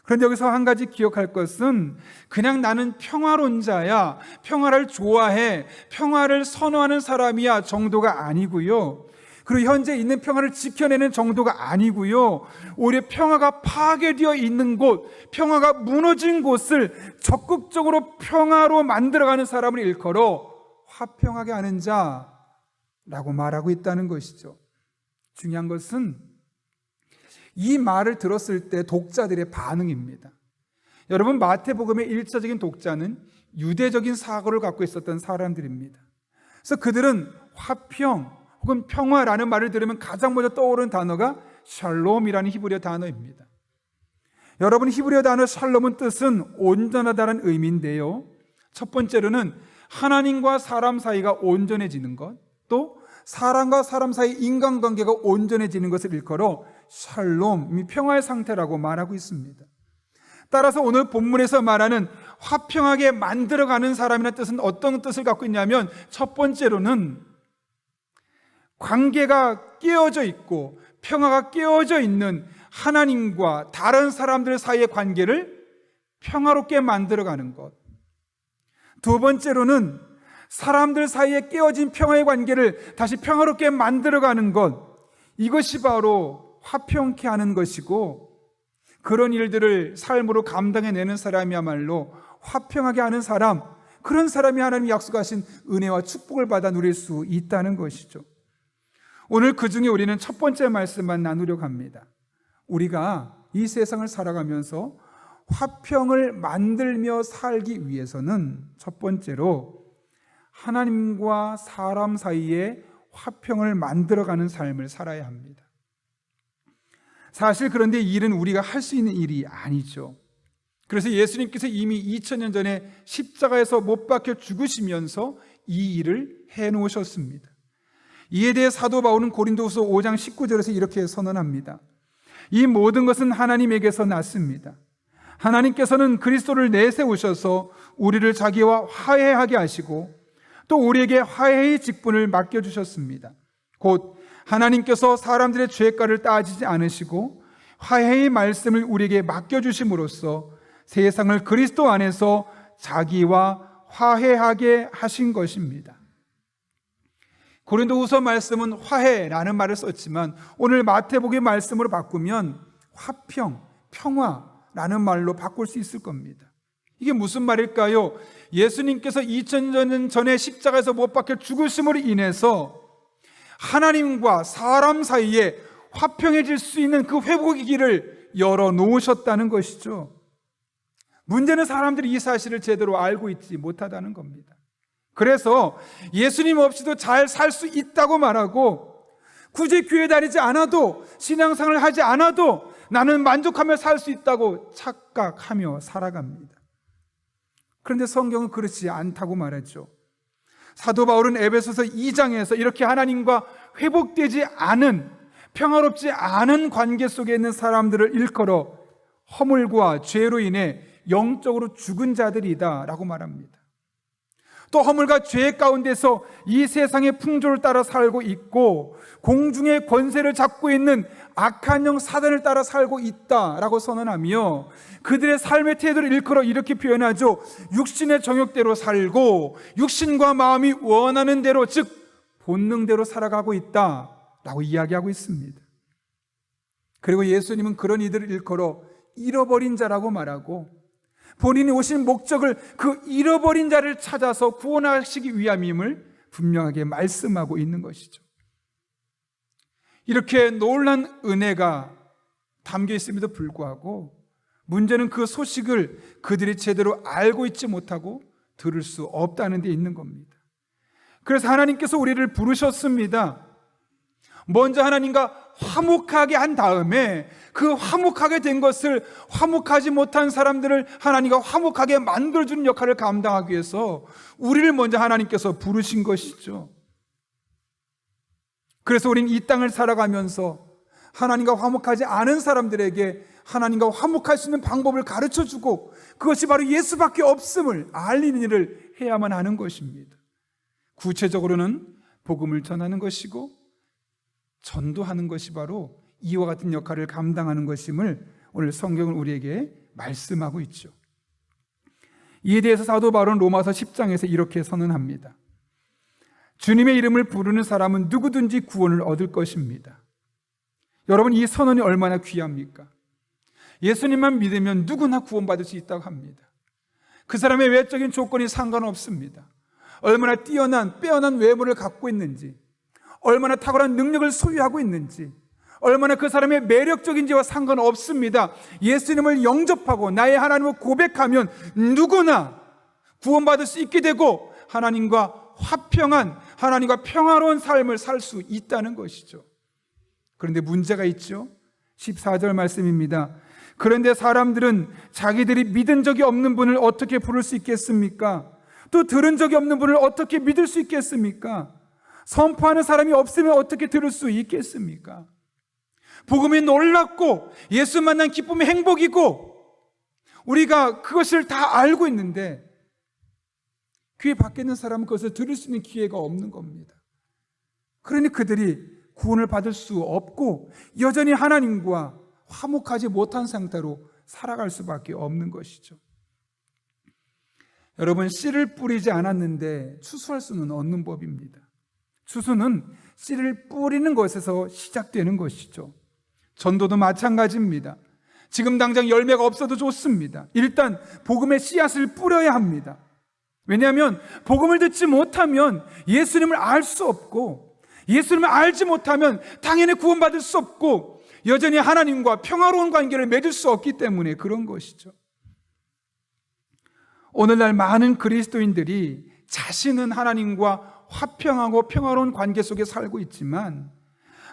그런데 여기서 한 가지 기억할 것은 그냥 나는 평화론자야, 평화를 좋아해, 평화를 선호하는 사람이야 정도가 아니고요. 그리고 현재 있는 평화를 지켜내는 정도가 아니고요. 오히려 평화가 파괴되어 있는 곳, 평화가 무너진 곳을 적극적으로 평화로 만들어가는 사람을 일컬어 화평하게 하는 자라고 말하고 있다는 것이죠. 중요한 것은 이 말을 들었을 때 독자들의 반응입니다. 여러분, 마태복음의 1차적인 독자는 유대적인 사고를 갖고 있었던 사람들입니다. 그래서 그들은 화평, 혹은 평화라는 말을 들으면 가장 먼저 떠오르는 단어가 샬롬이라는 히브리어 단어입니다. 여러분, 히브리어 단어 샬롬은 뜻은 온전하다는 의미인데요, 첫 번째로는 하나님과 사람 사이가 온전해지는 것, 또 사람과 사람 사이 인간관계가 온전해지는 것을 일컬어 샬롬, 평화의 상태라고 말하고 있습니다. 따라서 오늘 본문에서 말하는 화평하게 만들어가는 사람이라는 뜻은 어떤 뜻을 갖고 있냐면, 첫 번째로는 관계가 깨어져 있고 평화가 깨어져 있는 하나님과 다른 사람들 사이의 관계를 평화롭게 만들어가는 것, 두 번째로는 사람들 사이에 깨어진 평화의 관계를 다시 평화롭게 만들어가는 것, 이것이 바로 화평케 하는 것이고, 그런 일들을 삶으로 감당해내는 사람이야말로 화평하게 하는 사람, 그런 사람이 하나님이 약속하신 은혜와 축복을 받아 누릴 수 있다는 것이죠. 오늘 그 중에 우리는 첫 번째 말씀만 나누려고 합니다. 우리가 이 세상을 살아가면서 화평을 만들며 살기 위해서는 첫 번째로 하나님과 사람 사이에 화평을 만들어가는 삶을 살아야 합니다. 사실 그런데 이 일은 우리가 할 수 있는 일이 아니죠. 그래서 예수님께서 이미 2000년 전에 십자가에서 못 박혀 죽으시면서 이 일을 해놓으셨습니다. 이에 대해 사도 바울은 고린도후서 5장 19절에서 이렇게 선언합니다. 이 모든 것은 하나님에게서 났습니다. 하나님께서는 그리스도를 내세우셔서 우리를 자기와 화해하게 하시고 또 우리에게 화해의 직분을 맡겨주셨습니다. 곧 하나님께서 사람들의 죄가를 따지지 않으시고 화해의 말씀을 우리에게 맡겨주심으로써 세상을 그리스도 안에서 자기와 화해하게 하신 것입니다. 고린도후서 말씀은 화해라는 말을 썼지만 오늘 마태복음 말씀으로 바꾸면 화평, 평화라는 말로 바꿀 수 있을 겁니다. 이게 무슨 말일까요? 예수님께서 2000년 전에 십자가에서 못 박혀 죽으심으로 인해서 하나님과 사람 사이에 화평해질 수 있는 그 회복의 길을 열어놓으셨다는 것이죠. 문제는 사람들이 이 사실을 제대로 알고 있지 못하다는 겁니다. 그래서 예수님 없이도 잘 살 수 있다고 말하고 굳이 교회 다니지 않아도 신앙생활을 하지 않아도 나는 만족하며 살 수 있다고 착각하며 살아갑니다. 그런데 성경은 그렇지 않다고 말하죠. 사도 바울은 에베소서 2장에서 이렇게 하나님과 회복되지 않은, 평화롭지 않은 관계 속에 있는 사람들을 일컬어 허물과 죄로 인해 영적으로 죽은 자들이다 라고 말합니다. 또 허물과 죄 가운데서 이 세상의 풍조를 따라 살고 있고 공중의 권세를 잡고 있는 악한 영 사단을 따라 살고 있다라고 선언하며 그들의 삶의 태도를 일컬어 이렇게 표현하죠. 육신의 정욕대로 살고 육신과 마음이 원하는 대로, 즉 본능대로 살아가고 있다라고 이야기하고 있습니다. 그리고 예수님은 그런 이들을 일컬어 잃어버린 자라고 말하고 본인이 오신 목적을 그 잃어버린 자를 찾아서 구원하시기 위함임을 분명하게 말씀하고 있는 것이죠. 이렇게 놀란 은혜가 담겨 있음에도 불구하고 문제는 그 소식을 그들이 제대로 알고 있지 못하고 들을 수 없다는 데 있는 겁니다. 그래서 하나님께서 우리를 부르셨습니다. 먼저 하나님과 화목하게 한 다음에 그 화목하게 된 것을 화목하지 못한 사람들을 하나님과 화목하게 만들어주는 역할을 감당하기 위해서 우리를 먼저 하나님께서 부르신 것이죠. 그래서 우리는 이 땅을 살아가면서 하나님과 화목하지 않은 사람들에게 하나님과 화목할 수 있는 방법을 가르쳐주고 그것이 바로 예수밖에 없음을 알리는 일을 해야만 하는 것입니다. 구체적으로는 복음을 전하는 것이고 전도하는 것이 바로 이와 같은 역할을 감당하는 것임을 오늘 성경은 우리에게 말씀하고 있죠. 이에 대해서 사도 바울은 로마서 10장에서 이렇게 선언합니다. 주님의 이름을 부르는 사람은 누구든지 구원을 얻을 것입니다. 여러분, 이 선언이 얼마나 귀합니까? 예수님만 믿으면 누구나 구원받을 수 있다고 합니다. 그 사람의 외적인 조건이 상관없습니다. 얼마나 뛰어난 빼어난 외모를 갖고 있는지, 얼마나 탁월한 능력을 소유하고 있는지, 얼마나 그 사람의 매력적인지와 상관없습니다. 예수님을 영접하고 나의 하나님을 고백하면 누구나 구원받을 수 있게 되고 하나님과 화평한, 하나님과 평화로운 삶을 살 수 있다는 것이죠. 그런데 문제가 있죠. 14절 말씀입니다. 그런데 사람들은 자기들이 믿은 적이 없는 분을 어떻게 부를 수 있겠습니까? 또 들은 적이 없는 분을 어떻게 믿을 수 있겠습니까? 선포하는 사람이 없으면 어떻게 들을 수 있겠습니까? 복음이 놀랍고 예수 만난 기쁨이 행복이고 우리가 그것을 다 알고 있는데 귀에 박혀 있는 사람은 그것을 들을 수 있는 기회가 없는 겁니다. 그러니 그들이 구원을 받을 수 없고 여전히 하나님과 화목하지 못한 상태로 살아갈 수밖에 없는 것이죠. 여러분, 씨를 뿌리지 않았는데 추수할 수는 없는 법입니다. 추수는 씨를 뿌리는 것에서 시작되는 것이죠. 전도도 마찬가지입니다. 지금 당장 열매가 없어도 좋습니다. 일단 복음의 씨앗을 뿌려야 합니다. 왜냐하면 복음을 듣지 못하면 예수님을 알 수 없고 예수님을 알지 못하면 당연히 구원받을 수 없고 여전히 하나님과 평화로운 관계를 맺을 수 없기 때문에 그런 것이죠. 오늘날 많은 그리스도인들이 자신은 하나님과 화평하고 평화로운 관계 속에 살고 있지만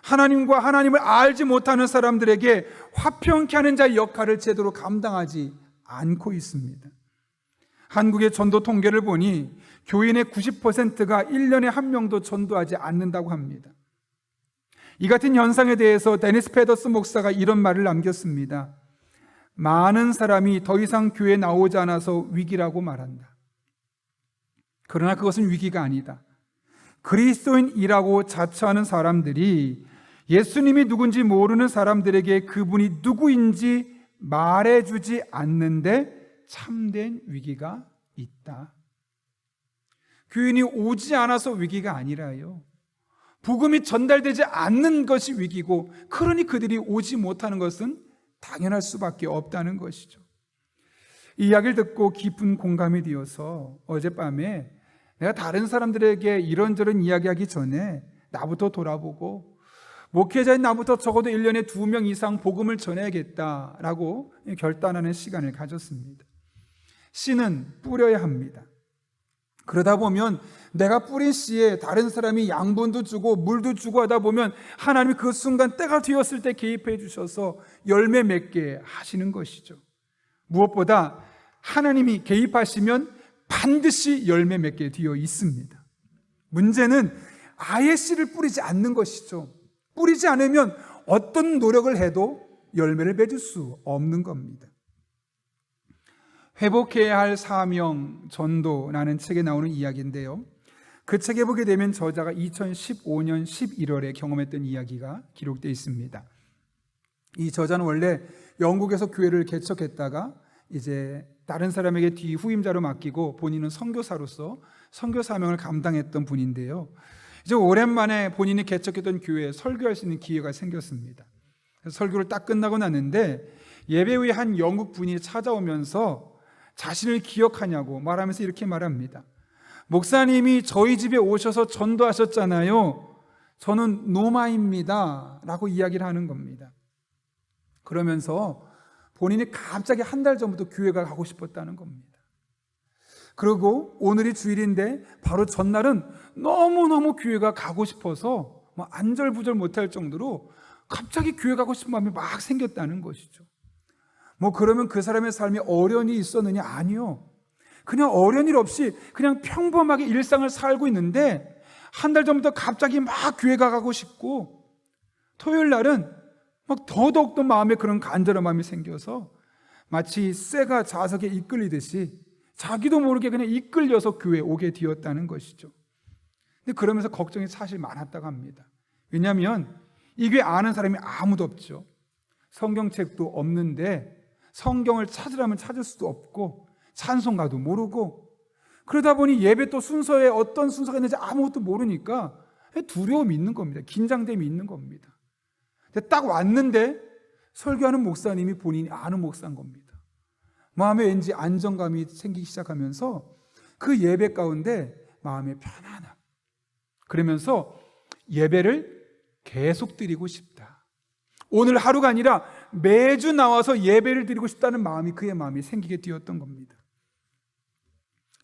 하나님과 하나님을 알지 못하는 사람들에게 화평케 하는 자의 역할을 제대로 감당하지 않고 있습니다. 한국의 전도 통계를 보니 교인의 90%가 1년에 한 명도 전도하지 않는다고 합니다. 이 같은 현상에 대해서 데니스 페더스 목사가 이런 말을 남겼습니다. 많은 사람이 더 이상 교회에 나오지 않아서 위기라고 말한다. 그러나 그것은 위기가 아니다. 그리스도인이라고 자처하는 사람들이 예수님이 누군지 모르는 사람들에게 그분이 누구인지 말해주지 않는데 참된 위기가 있다. 교인이 오지 않아서 위기가 아니라요. 복음이 전달되지 않는 것이 위기고 그러니 그들이 오지 못하는 것은 당연할 수밖에 없다는 것이죠. 이 이야기를 듣고 깊은 공감이 되어서 어젯밤에 내가 다른 사람들에게 이런저런 이야기하기 전에 나부터 돌아보고 목회자인 나부터 적어도 1년에 2명 이상 복음을 전해야겠다라고 결단하는 시간을 가졌습니다. 씨는 뿌려야 합니다. 그러다 보면 내가 뿌린 씨에 다른 사람이 양분도 주고 물도 주고 하다 보면 하나님이 그 순간 때가 되었을 때 개입해 주셔서 열매 맺게 하시는 것이죠. 무엇보다 하나님이 개입하시면 반드시 열매 맺게 되어 있습니다. 문제는 아예 씨를 뿌리지 않는 것이죠. 뿌리지 않으면 어떤 노력을 해도 열매를 맺을 수 없는 겁니다. 회복해야 할 사명 전도라는 책에 나오는 이야기인데요. 그 책에 보게 되면 저자가 2015년 11월에 경험했던 이야기가 기록되어 있습니다. 이 저자는 원래 영국에서 교회를 개척했다가 이제 다른 사람에게 뒤후임자로 맡기고 본인은 선교사로서 선교 사명을 감당했던 분인데요. 이제 오랜만에 본인이 개척했던 교회에 설교할 수 있는 기회가 생겼습니다. 그래서 설교를 딱 끝나고 났는데 예배 후에 한 영국 분이 찾아오면서 자신을 기억하냐고 말하면서 이렇게 말합니다. 목사님이 저희 집에 오셔서 전도하셨잖아요. 저는 노마입니다 라고 이야기를 하는 겁니다. 그러면서 본인이 갑자기 한 달 전부터 교회가 가고 싶었다는 겁니다. 그리고 오늘이 주일인데 바로 전날은 너무너무 교회가 가고 싶어서 안절부절 못할 정도로 갑자기 교회 가고 싶은 마음이 막 생겼다는 것이죠. 그러면 그 사람의 삶에 어려운 일이 있었느냐? 아니요. 그냥 어려운 일 없이 그냥 평범하게 일상을 살고 있는데 한 달 전부터 갑자기 막 교회 가고 싶고 토요일 날은 막 더더욱더 마음에 그런 간절한 마음이 생겨서 마치 새가 자석에 이끌리듯이 자기도 모르게 그냥 이끌려서 교회에 오게 되었다는 것이죠. 근데 그러면서 걱정이 사실 많았다고 합니다. 왜냐하면 이 교회 아는 사람이 아무도 없죠. 성경책도 없는데 성경을 찾으라면 찾을 수도 없고 찬송가도 모르고 그러다 보니 예배 또 순서에 어떤 순서가 있는지 아무것도 모르니까 두려움이 있는 겁니다. 긴장됨이 있는 겁니다. 근데 딱 왔는데 설교하는 목사님이 본인이 아는 목사인 겁니다. 마음에 왠지 안정감이 생기기 시작하면서 그 예배 가운데 마음의 편안함, 그러면서 예배를 계속 드리고 싶다. 오늘 하루가 아니라 매주 나와서 예배를 드리고 싶다는 마음이 그의 마음이 생기게 되었던 겁니다.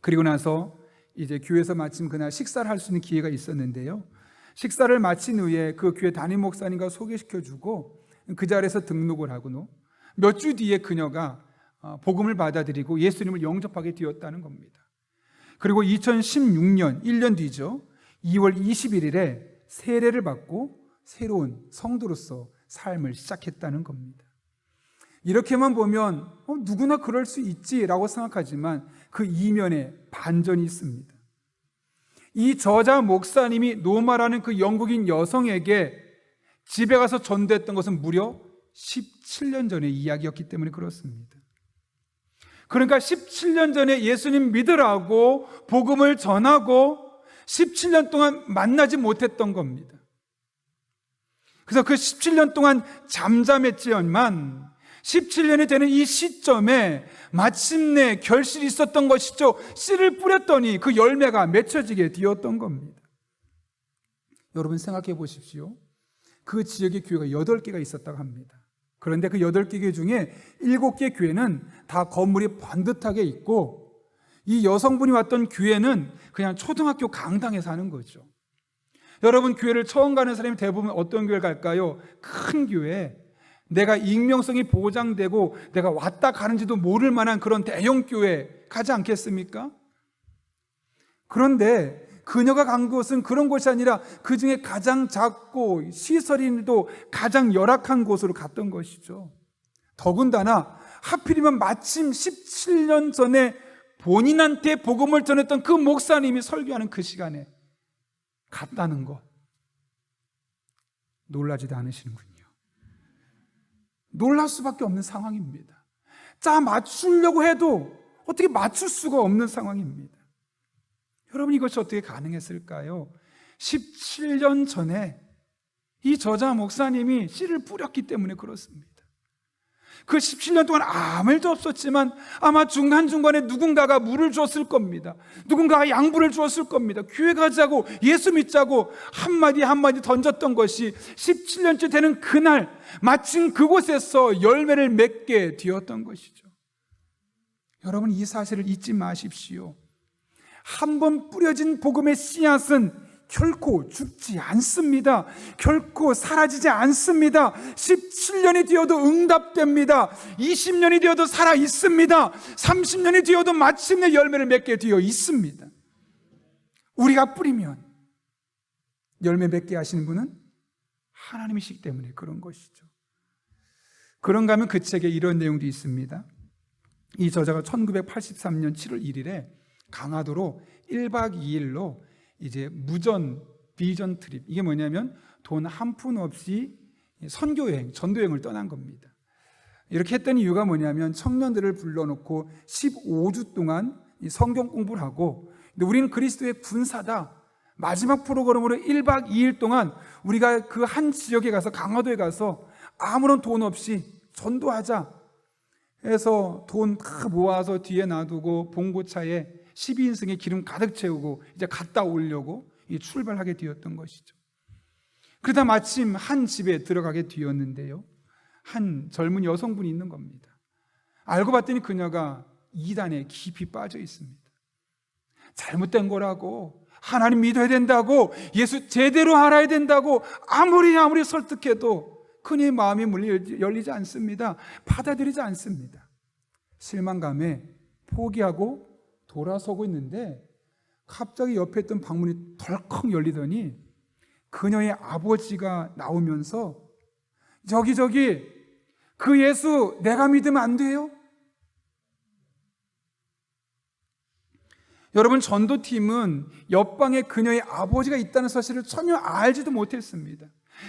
그리고 나서 이제 교회에서 마침 그날 식사를 할 수 있는 기회가 있었는데요. 식사를 마친 후에 그 교회 담임 목사님과 소개시켜주고 그 자리에서 등록을 하고 몇 주 뒤에 그녀가 복음을 받아들이고 예수님을 영접하게 되었다는 겁니다. 그리고 2016년 1년 뒤죠. 2월 21일에 세례를 받고 새로운 성도로서 삶을 시작했다는 겁니다. 이렇게만 보면 누구나 그럴 수 있지라고 생각하지만 그 이면에 반전이 있습니다. 이 저자 목사님이 노마라는 그 영국인 여성에게 집에 가서 전도했던 것은 무려 17년 전의 이야기였기 때문에 그렇습니다. 그러니까 17년 전에 예수님 믿으라고 복음을 전하고 17년 동안 만나지 못했던 겁니다. 그래서 그 17년 동안 잠잠했지만 17년이 되는 이 시점에 마침내 결실이 있었던 것이죠. 씨를 뿌렸더니 그 열매가 맺혀지게 되었던 겁니다. 여러분 생각해 보십시오. 그 지역의 교회가 8개가 있었다고 합니다. 그런데 그 8개 교회 중에 7개 교회는 다 건물이 번듯하게 있고 이 여성분이 왔던 교회는 그냥 초등학교 강당에 사는 거죠. 여러분 교회를 처음 가는 사람이 대부분 어떤 교회를 갈까요? 큰 교회, 내가 익명성이 보장되고 내가 왔다 가는지도 모를 만한 그런 대형 교회 가지 않겠습니까? 그런데 그녀가 간 곳은 그런 곳이 아니라 그 중에 가장 작고 시설인도 가장 열악한 곳으로 갔던 것이죠. 더군다나 하필이면 마침 17년 전에 본인한테 복음을 전했던 그 목사님이 설교하는 그 시간에 갔다는 것, 놀라지도 않으시는군요. 놀랄 수밖에 없는 상황입니다. 짜 맞추려고 해도 어떻게 맞출 수가 없는 상황입니다. 여러분 이것이 어떻게 가능했을까요? 17년 전에 이 저자 목사님이 씨를 뿌렸기 때문에 그렇습니다. 그 17년 동안 아무 일도 없었지만 아마 중간중간에 누군가가 물을 주었을 겁니다. 누군가가 양분을 주었을 겁니다. 교회 가자고 예수 믿자고 한마디 한마디 던졌던 것이 17년째 되는 그날 마침 그곳에서 열매를 맺게 되었던 것이죠. 여러분 이 사실을 잊지 마십시오. 한 번 뿌려진 복음의 씨앗은 결코 죽지 않습니다. 결코 사라지지 않습니다. 17년이 되어도 응답됩니다. 20년이 되어도 살아 있습니다. 30년이 되어도 마침내 열매를 맺게 되어 있습니다. 우리가 뿌리면 열매 맺게 하시는 분은 하나님이시기 때문에 그런 것이죠. 그런가 하면 그 책에 이런 내용도 있습니다. 이 저자가 1983년 7월 1일에 강화도로 1박 2일로 이제 무전 비전 트립, 이게 뭐냐면 돈 한 푼 없이 선교여행, 전도여행을 떠난 겁니다. 이렇게 했던 이유가 뭐냐면 청년들을 불러놓고 15주 동안 성경 공부를 하고, 근데 우리는 그리스도의 군사다, 마지막 프로그램으로 1박 2일 동안 우리가 그 한 지역에 가서 강화도에 가서 아무런 돈 없이 전도하자 해서 돈 다 모아서 뒤에 놔두고 봉고차에 12인승에 기름 가득 채우고 이제 갔다 오려고 출발하게 되었던 것이죠. 그러다 마침 한 집에 들어가게 되었는데요, 한 젊은 여성분이 있는 겁니다. 알고 봤더니 그녀가 이단에 깊이 빠져 있습니다. 잘못된 거라고, 하나님 믿어야 된다고, 예수 제대로 알아야 된다고 아무리 설득해도 그녀의 마음이 열리지 않습니다. 받아들이지 않습니다. 실망감에 포기하고 돌아서고 있는데 갑자기 옆에 있던 방문이 덜컥 열리더니 그녀의 아버지가 나오면서 저기 그 예수 내가 믿으면 안 돼요? 여러분 전도팀은 옆방에 그녀의 아버지가 있다는 사실을 전혀 알지도 못했습니다.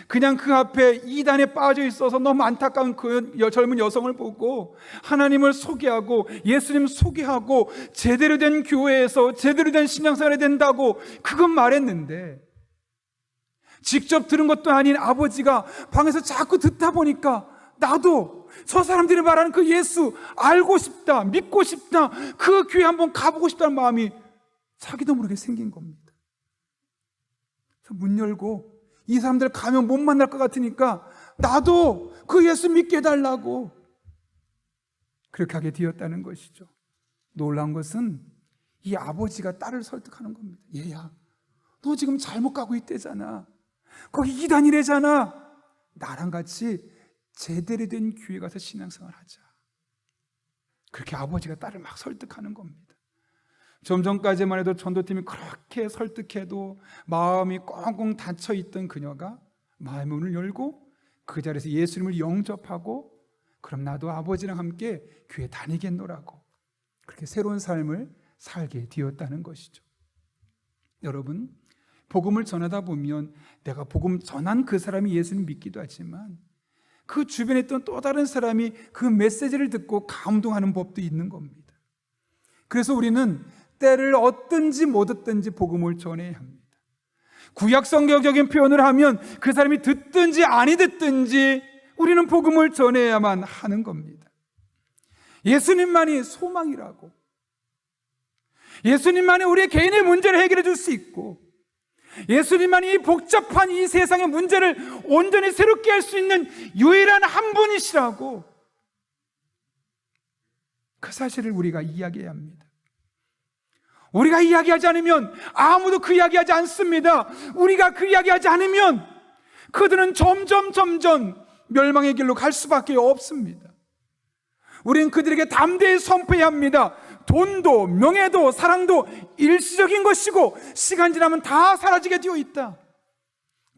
그냥 그 앞에 이단에 빠져 있어서 너무 안타까운 그 젊은 여성을 보고 하나님을 소개하고 예수님 소개하고 제대로 된 교회에서 제대로 된 신앙생활이 된다고 그건 말했는데, 직접 들은 것도 아닌 아버지가 방에서 자꾸 듣다 보니까 나도 저 사람들이 말하는 그 예수 알고 싶다, 믿고 싶다, 그 교회 한번 가보고 싶다는 마음이 자기도 모르게 생긴 겁니다. 그래서 문 열고 이 사람들 가면 못 만날 것 같으니까 나도 그 예수 믿게 해달라고 그렇게 하게 되었다는 것이죠. 놀라운 것은 이 아버지가 딸을 설득하는 겁니다. 얘야, 너 지금 잘못 가고 있대잖아. 거기 이단이래잖아. 나랑 같이 제대로 된 교회 가서 신앙생활 하자. 그렇게 아버지가 딸을 막 설득하는 겁니다. 좀 전까지만 해도 전도팀이 그렇게 설득해도 마음이 꽁꽁 닫혀있던 그녀가 마음의 문을 열고 그 자리에서 예수님을 영접하고 그럼 나도 아버지랑 함께 교회 다니겠노라고 그렇게 새로운 삶을 살게 되었다는 것이죠. 여러분, 복음을 전하다 보면 내가 복음 전한 그 사람이 예수님 믿기도 하지만 그 주변에 있던 또 다른 사람이 그 메시지를 듣고 감동하는 법도 있는 겁니다. 그래서 우리는 때를 얻든지 못 얻든지 복음을 전해야 합니다. 구약 성경적인 표현을 하면 그 사람이 듣든지 아니 듣든지 우리는 복음을 전해야만 하는 겁니다. 예수님만이 소망이라고, 예수님만이 우리의 개인의 문제를 해결해 줄 수 있고, 예수님만이 이 복잡한 이 세상의 문제를 온전히 새롭게 할 수 있는 유일한 한 분이시라고, 그 사실을 우리가 이야기해야 합니다. 우리가 이야기하지 않으면 아무도 그 이야기하지 않습니다. 우리가 그 이야기하지 않으면 그들은 점점 멸망의 길로 갈 수밖에 없습니다. 우리는 그들에게 담대히 선포해야 합니다. 돈도 명예도 사랑도 일시적인 것이고 시간 지나면 다 사라지게 되어 있다.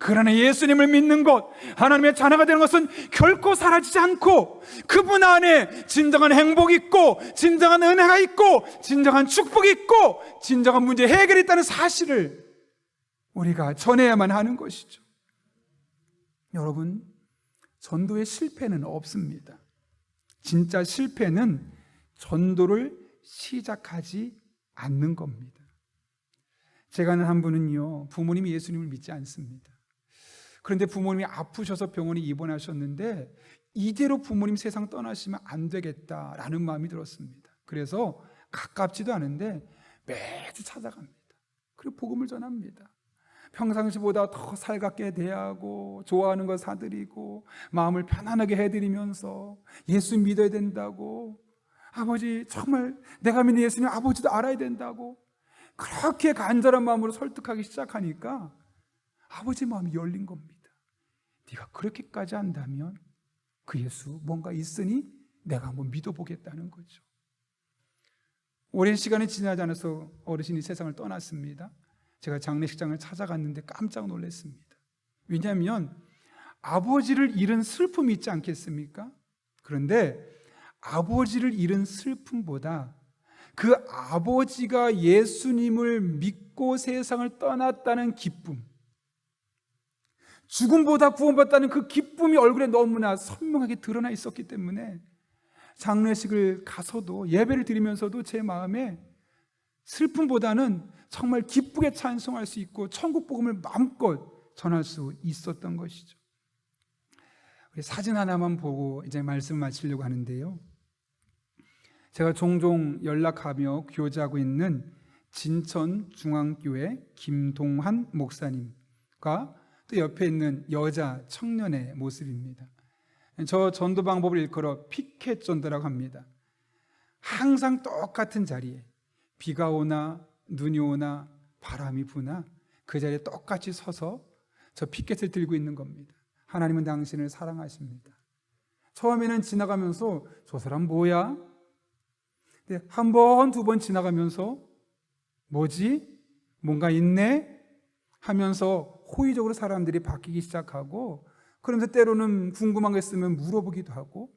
그러나 예수님을 믿는 것, 하나님의 자녀가 되는 것은 결코 사라지지 않고 그분 안에 진정한 행복이 있고 진정한 은혜가 있고 진정한 축복이 있고 진정한 문제 해결이 있다는 사실을 우리가 전해야만 하는 것이죠. 여러분, 전도의 실패는 없습니다. 진짜 실패는 전도를 시작하지 않는 겁니다. 제가 아는 한 분은요, 부모님이 예수님을 믿지 않습니다. 그런데 부모님이 아프셔서 병원에 입원하셨는데 이대로 부모님 세상 떠나시면 안 되겠다라는 마음이 들었습니다. 그래서 가깝지도 않은데 매주 찾아갑니다. 그리고 복음을 전합니다. 평상시보다 더 살갑게 대하고 좋아하는 거 사드리고 마음을 편안하게 해드리면서 예수 믿어야 된다고, 아버지 정말 내가 믿는 예수님 아버지도 알아야 된다고 그렇게 간절한 마음으로 설득하기 시작하니까 아버지 마음이 열린 겁니다. 네가 그렇게까지 한다면 그 예수 뭔가 있으니 내가 한번 믿어보겠다는 거죠. 오랜 시간이 지나지 않아서 어르신이 세상을 떠났습니다. 제가 장례식장을 찾아갔는데 깜짝 놀랐습니다. 왜냐하면 아버지를 잃은 슬픔이 있지 않겠습니까? 그런데 아버지를 잃은 슬픔보다 그 아버지가 예수님을 믿고 세상을 떠났다는 기쁨, 죽음보다 구원받다는 그 기쁨이 얼굴에 너무나 선명하게 드러나 있었기 때문에 장례식을 가서도 예배를 드리면서도 제 마음에 슬픔보다는 정말 기쁘게 찬송할 수 있고 천국 복음을 마음껏 전할 수 있었던 것이죠. 우리 사진 하나만 보고 이제 말씀 마치려고 하는데요. 제가 종종 연락하며 교제하고 있는 진천중앙교회 김동환 목사님과 또 옆에 있는 여자 청년의 모습입니다. 저 전도 방법을 일컬어 피켓 전도라고 합니다. 항상 똑같은 자리에 비가 오나 눈이 오나 바람이 부나 그 자리에 똑같이 서서 저 피켓을 들고 있는 겁니다. 하나님은 당신을 사랑하십니다. 처음에는 지나가면서 저 사람 뭐야? 근데 한 번, 두 번 지나가면서 뭐지? 뭔가 있네? 하면서 호의적으로 사람들이 바뀌기 시작하고, 그러면서 때로는 궁금한 게 있으면 물어보기도 하고,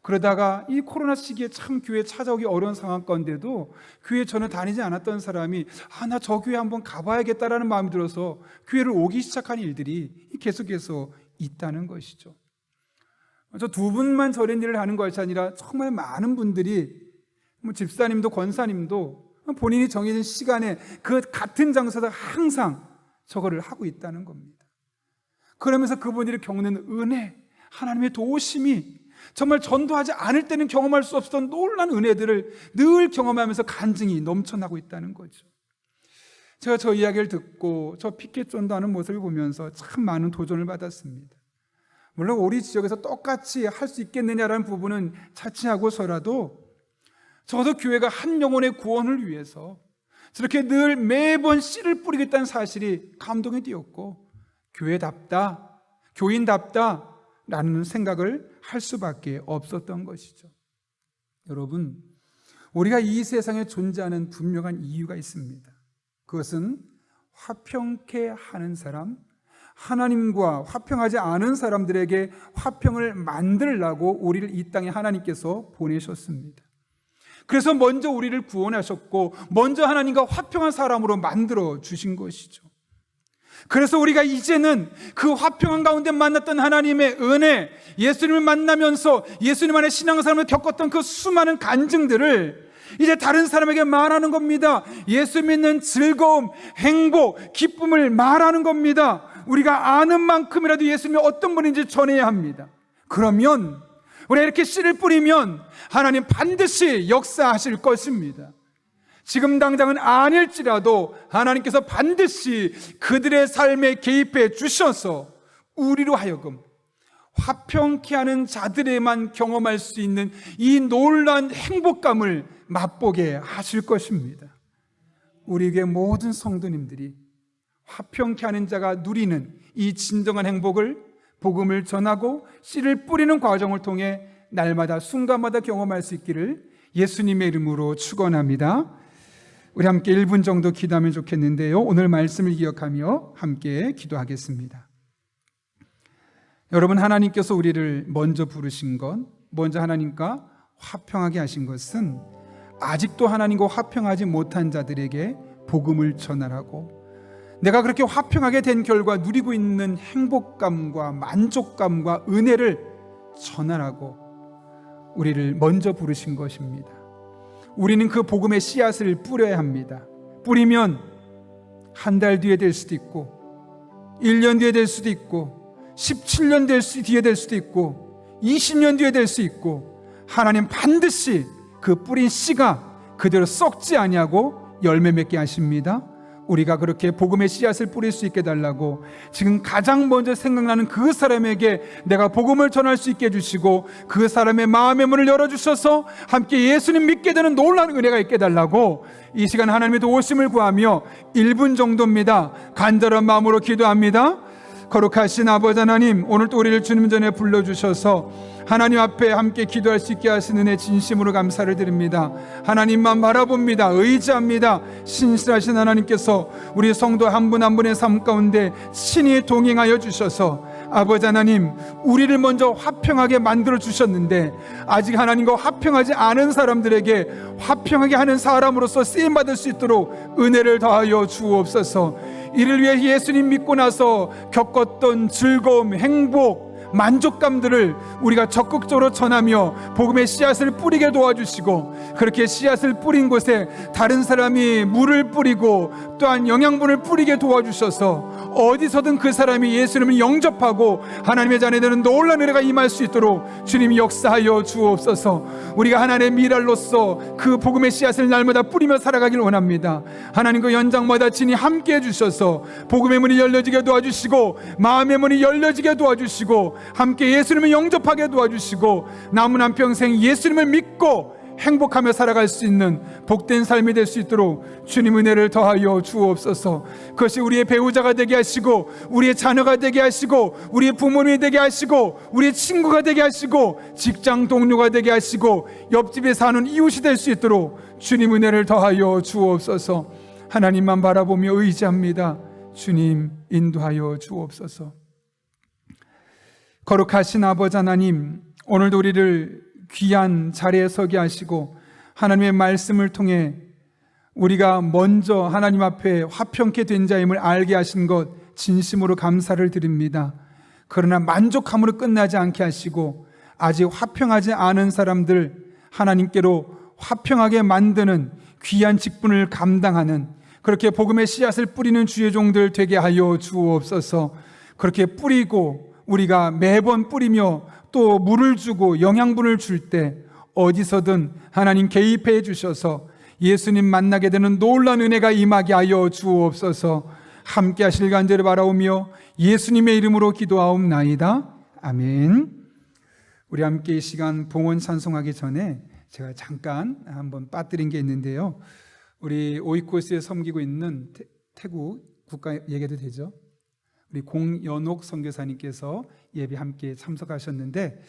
그러다가 이 코로나 시기에 참 교회 찾아오기 어려운 상황 가운데도 교회 전혀 다니지 않았던 사람이 나 저 교회 한번 가봐야겠다라는 마음이 들어서 교회를 오기 시작한 일들이 계속해서 있다는 것이죠. 저 두 분만 저런 일을 하는 것이 아니라 정말 많은 분들이, 집사님도 권사님도 본인이 정해진 시간에 그 같은 장소에서 항상 저거를 하고 있다는 겁니다. 그러면서 그분들이 겪는 은혜, 하나님의 도우심이 정말 전도하지 않을 때는 경험할 수 없었던 놀라운 은혜들을 늘 경험하면서 간증이 넘쳐나고 있다는 거죠. 제가 저 이야기를 듣고 저 피켓 전도하는 모습을 보면서 참 많은 도전을 받았습니다. 물론 우리 지역에서 똑같이 할 수 있겠느냐라는 부분은 차치하고서라도 저도 교회가 한 영혼의 구원을 위해서 저렇게 늘 매번 씨를 뿌리겠다는 사실이 감동이 되었고, 교회답다, 교인답다 라는 생각을 할 수밖에 없었던 것이죠. 여러분, 우리가 이 세상에 존재하는 분명한 이유가 있습니다. 그것은 화평케 하는 사람, 하나님과 화평하지 않은 사람들에게 화평을 만들라고 우리를 이 땅에 하나님께서 보내셨습니다. 그래서 먼저 우리를 구원하셨고, 먼저 하나님과 화평한 사람으로 만들어 주신 것이죠. 그래서 우리가 이제는 그 화평한 가운데 만났던 하나님의 은혜, 예수님을 만나면서 예수님 안에 신앙생활을 겪었던 그 수많은 간증들을 이제 다른 사람에게 말하는 겁니다. 예수 믿는 즐거움, 행복, 기쁨을 말하는 겁니다. 우리가 아는 만큼이라도 예수님이 어떤 분인지 전해야 합니다. 그러면 우리가 이렇게 씨를 뿌리면 하나님 반드시 역사하실 것입니다. 지금 당장은 아닐지라도 하나님께서 반드시 그들의 삶에 개입해 주셔서 우리로 하여금 화평케 하는 자들에만 경험할 수 있는 이 놀라운 행복감을 맛보게 하실 것입니다. 우리에게 모든 성도님들이 화평케 하는 자가 누리는 이 진정한 행복을, 복음을 전하고 씨를 뿌리는 과정을 통해 날마다 순간마다 경험할 수 있기를 예수님의 이름으로 축원합니다. 우리 함께 1분 정도 기도하면 좋겠는데요, 오늘 말씀을 기억하며 함께 기도하겠습니다. 여러분, 하나님께서 우리를 먼저 부르신 것, 먼저 하나님과 화평하게 하신 것은 아직도 하나님과 화평하지 못한 자들에게 복음을 전하라고, 내가 그렇게 화평하게 된 결과 누리고 있는 행복감과 만족감과 은혜를 전하라고 우리를 먼저 부르신 것입니다. 우리는 그 복음의 씨앗을 뿌려야 합니다. 뿌리면 한 달 뒤에 될 수도 있고, 1년 뒤에 될 수도 있고, 17년 뒤에 될 수도 있고, 20년 뒤에 될 수 있고, 하나님 반드시 그 뿌린 씨가 그대로 썩지 아니하고 열매 맺게 하십니다. 우리가 그렇게 복음의 씨앗을 뿌릴 수 있게 달라고 지금 가장 먼저 생각나는 그 사람에게 내가 복음을 전할 수 있게 해주시고, 그 사람의 마음의 문을 열어주셔서 함께 예수님 믿게 되는 놀라운 은혜가 있게 달라고 이 시간 하나님의 도우심을 구하며 1분 정도입니다. 간절한 마음으로 기도합니다. 거룩하신 아버지 하나님, 오늘도 우리를 주님 전에 불러주셔서 하나님 앞에 함께 기도할 수 있게 하시는 은혜 진심으로 감사를 드립니다. 하나님만 바라봅니다. 의지합니다. 신실하신 하나님께서 우리 성도 한 분 한 분의 삶 가운데 친히 동행하여 주셔서 아버지 하나님, 우리를 먼저 화평하게 만들어 주셨는데 아직 하나님과 화평하지 않은 사람들에게 화평하게 하는 사람으로서 쓰임받을 수 있도록 은혜를 더하여 주옵소서. 이를 위해 예수님 믿고 나서 겪었던 즐거움, 행복, 만족감들을 우리가 적극적으로 전하며 복음의 씨앗을 뿌리게 도와주시고, 그렇게 씨앗을 뿌린 곳에 다른 사람이 물을 뿌리고 또한 영양분을 뿌리게 도와주셔서 어디서든 그 사람이 예수님을 영접하고 하나님의 자녀되는 놀라운 은혜가 임할 수 있도록 주님이 역사하여 주옵소서. 우리가 하나님의 미랄로서 그 복음의 씨앗을 날마다 뿌리며 살아가길 원합니다. 하나님 그 연장마다 친히 함께 해주셔서 복음의 문이 열려지게 도와주시고, 마음의 문이 열려지게 도와주시고, 함께 예수님을 영접하게 도와주시고, 남은 한평생 예수님을 믿고 행복하며 살아갈 수 있는 복된 삶이 될 수 있도록 주님 은혜를 더하여 주옵소서. 그것이 우리의 배우자가 되게 하시고, 우리의 자녀가 되게 하시고, 우리의 부모님이 되게 하시고, 우리의 친구가 되게 하시고, 직장 동료가 되게 하시고, 옆집에 사는 이웃이 될 수 있도록 주님 은혜를 더하여 주옵소서. 하나님만 바라보며 의지합니다. 주님 인도하여 주옵소서. 거룩하신 아버지 하나님, 오늘도 우리를 귀한 자리에 서게 하시고 하나님의 말씀을 통해 우리가 먼저 하나님 앞에 화평케 된 자임을 알게 하신 것 진심으로 감사를 드립니다. 그러나 만족함으로 끝나지 않게 하시고 아직 화평하지 않은 사람들 하나님께로 화평하게 만드는 귀한 직분을 감당하는, 그렇게 복음의 씨앗을 뿌리는 주의 종들 되게 하여 주옵소서. 그렇게 뿌리고 우리가 매번 뿌리며 또 물을 주고 영양분을 줄 때 어디서든 하나님 개입해 주셔서 예수님 만나게 되는 놀라운 은혜가 임하게 하여 주옵소서. 함께 하실 간절히 바라오며 예수님의 이름으로 기도하옵나이다. 아멘. 우리 함께 이 시간 봉헌 찬송하기 전에 제가 잠깐 한번 빠뜨린 게 있는데요, 우리 오이코스에 섬기고 있는 태국 국가 얘기도 되죠. 우리 공연옥 선교사님께서 예배 함께 참석하셨는데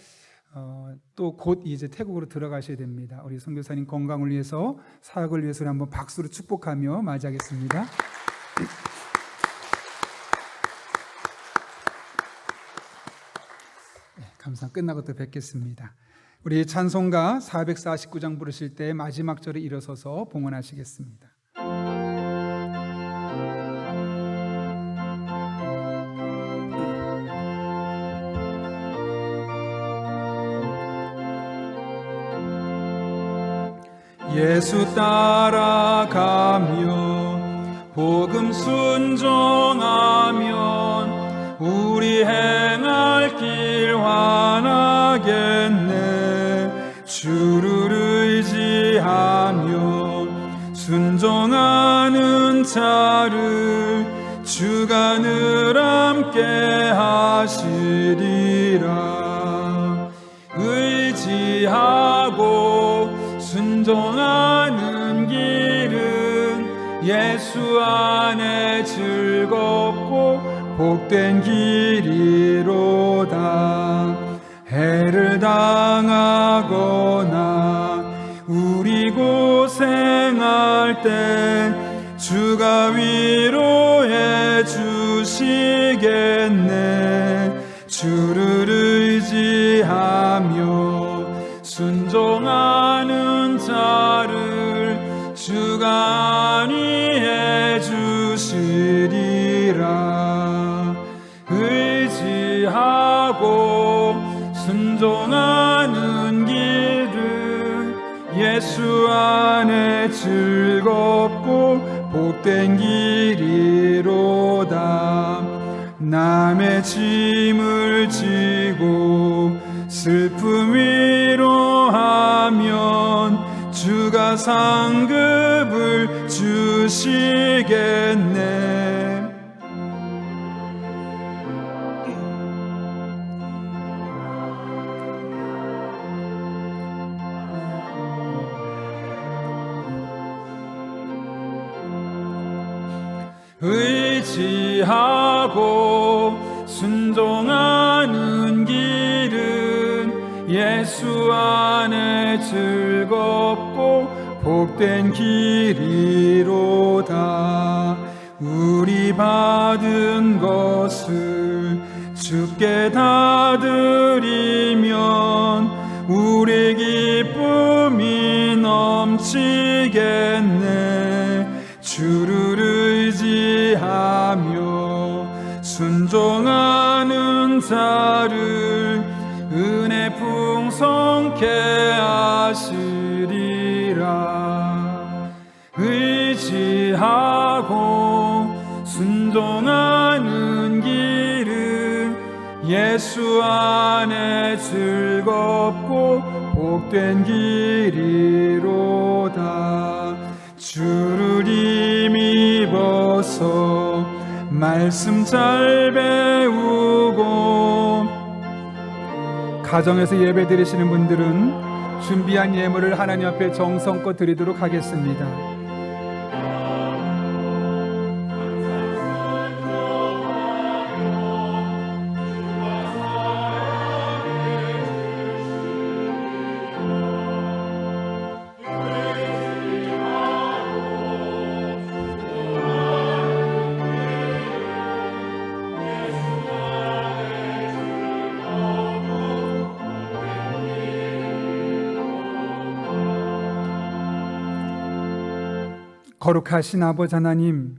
또 곧 이제 태국으로 들어가셔야 됩니다. 우리 선교사님 건강을 위해서, 사역을 위해서 한번 박수로 축복하며 맞이하겠습니다. 감사 끝나고 또 뵙겠습니다. 우리 찬송가 449장 부르실 때 마지막 절에 일어서서 봉헌하시겠습니다. 예수 따라가며 복음 순종하면 우리 행할 길 환하겠네. 주를 의지하며 순종하는 자를 주가 늘 함께 하시리라. 의지하고 순종하는 길은 예수 안에 즐겁고 복된 길이로다. 해를 당하거나 우리 고생할 때 주가 위로해 주시겠네. 주를 의지하며 순종하는 자를 주가 안위해 주시리라. 의지하고 순종하는 길은 예수 안에 즐겁고 복된 길이로다. 남의 짐을 지고 슬픔 위로하면 주가 상급을 주시겠네. 의지하고 순종하는 길은 예수 안에 즐겁고 복된 길이로다. 우리 받은 것을 주께 다 드리면 우리 기쁨이 넘치겠네. 주를 의지하며 순종하는 자를 은혜 풍성케 하시리라. 의지하고 순종하는 길은 예수 안에 즐겁고 복된 길이로다. 주를 힘입어서 말씀 잘 배우고 가정에서 예배 드리시는 분들은 준비한 예물을 하나님 앞에 정성껏 드리도록 하겠습니다. 거룩하신 아버지 하나님,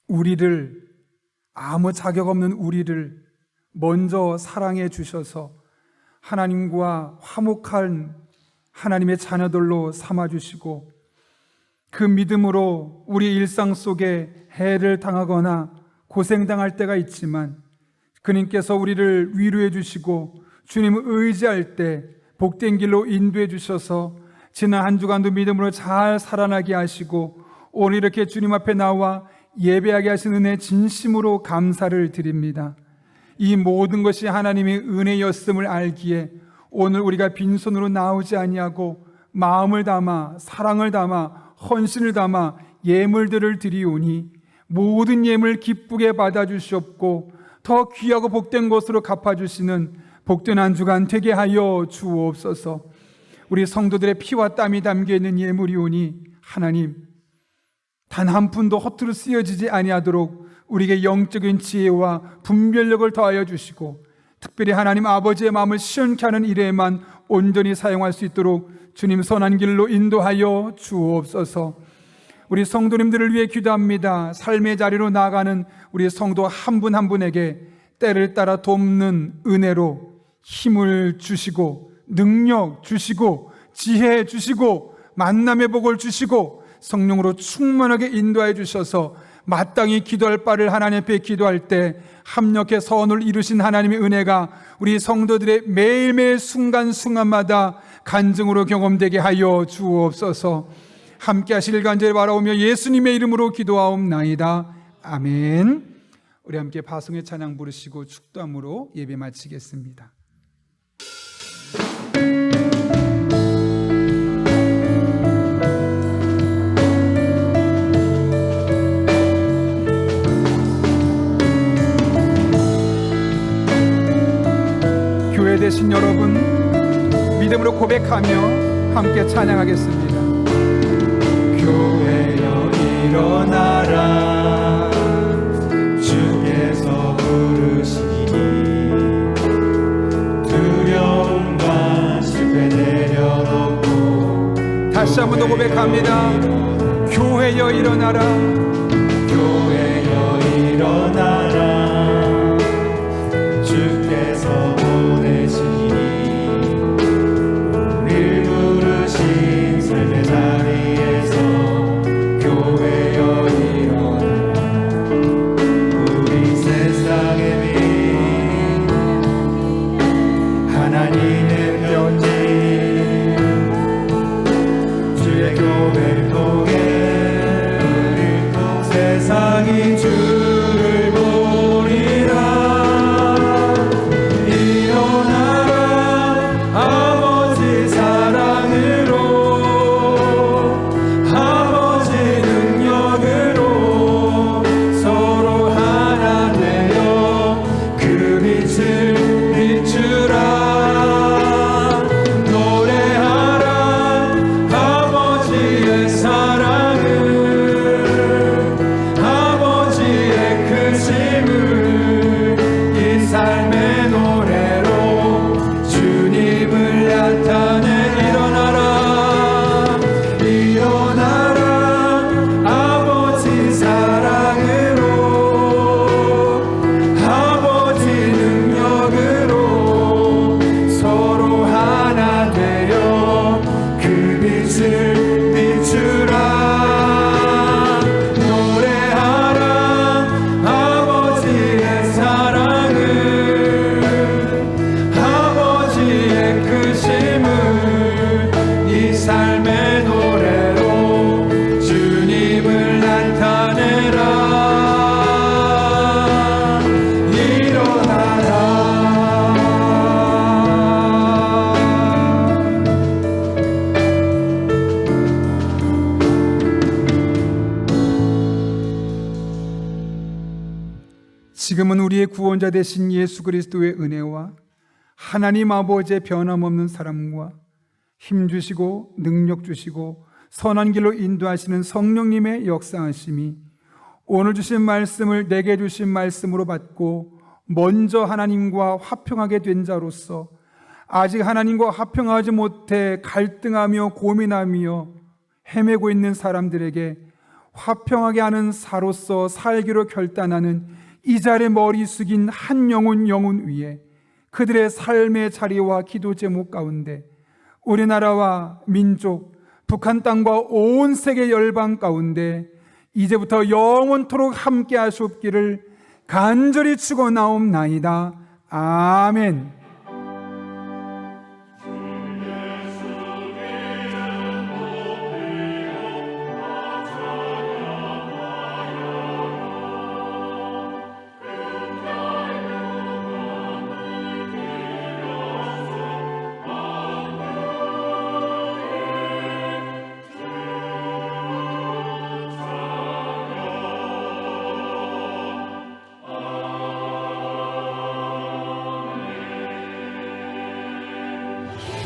우리를, 아무 자격 없는 우리를 먼저 사랑해 주셔서 하나님과 화목한 하나님의 자녀들로 삼아주시고 그 믿음으로 우리 일상 속에 해를 당하거나 고생당할 때가 있지만 그님께서 우리를 위로해 주시고 주님을 의지할 때 복된 길로 인도해 주셔서 지난 한 주간도 믿음으로 잘 살아나게 하시고 오늘 이렇게 주님 앞에 나와 예배하게 하신 은혜 진심으로 감사를 드립니다. 이 모든 것이 하나님의 은혜였음을 알기에 오늘 우리가 빈손으로 나오지 아니하고 마음을 담아 사랑을 담아 헌신을 담아 예물들을 드리오니 모든 예물 기쁘게 받아주시옵고 더 귀하고 복된 것으로 갚아주시는 복된 한 주간 되게 하여 주옵소서. 우리 성도들의 피와 땀이 담겨있는 예물이오니 하나님, 단 한 푼도 허투루 쓰여지지 아니하도록 우리에게 영적인 지혜와 분별력을 더하여 주시고 특별히 하나님 아버지의 마음을 시원케 하는 일에만 온전히 사용할 수 있도록 주님 선한 길로 인도하여 주옵소서. 우리 성도님들을 위해 기도합니다. 삶의 자리로 나아가는 우리 성도 한 분 한 분에게 때를 따라 돕는 은혜로 힘을 주시고 능력 주시고 지혜 주시고 만남의 복을 주시고 성령으로 충만하게 인도하여 주셔서 마땅히 기도할 바를 하나님 앞에 기도할 때 합력해 선을 이루신 하나님의 은혜가 우리 성도들의 매일매일 순간순간마다 간증으로 경험되게 하여 주옵소서. 함께 하실 간절히 바라오며 예수님의 이름으로 기도하옵나이다. 아멘. 우리 함께 바송의 찬양 부르시고 축도함으로 예배 마치겠습니다. 교회 되신 여러분, 믿음으로 고백하며 함께 찬양하겠습니다. 교회여 일어나라, 주께서 부르시니 두려움과 실패 내려놓고 다시 한 번 더 고백합니다. 교회여 일어나라, 교회여 일어나라, 주께서 보내시니 우릴 부르신 삶의 자리에서 교회여 일어나라. 우리 세상의 빛 하나님의 편지 주의 교회를 통해 우릴 또 세상이 주를 보리라. 일어나라 아버지 사랑으로, 아버지 능력으로 서로 하나 되어 그 빛을 비추라. 노래하라 아버지의 사랑을, 아버지의 크심을 이 삶의 노래로 주님을 나타내. 일어나라, 일어나라 아버지 사랑으로, 아버지 능력으로 서로 하나 되어 그 빛을 비추라. 노래하라 아버지의 사랑을, 아버지의 크심을 이 삶의 노래로 주님을 나타내라. 일어나라. 지금은 우리의 구원자 되신 예수 그리스도의 은혜와 하나님 아버지의 변함없는 사랑과 힘 주시고 능력 주시고 선한 길로 인도하시는 성령님의 역사하심이 오늘 주신 말씀을 내게 주신 말씀으로 받고 먼저 하나님과 화평하게 된 자로서 아직 하나님과 화평하지 못해 갈등하며 고민하며 헤매고 있는 사람들에게 화평하게 하는 사로서 살기로 결단하는 이 자리에 머리 숙인 한 영혼 위에 그들의 삶의 자리와 기도 제목 가운데 우리나라와 민족, 북한 땅과 온 세계 열방 가운데 이제부터 영원토록 함께 하시옵기를 간절히 축원하옵나이다. 아멘.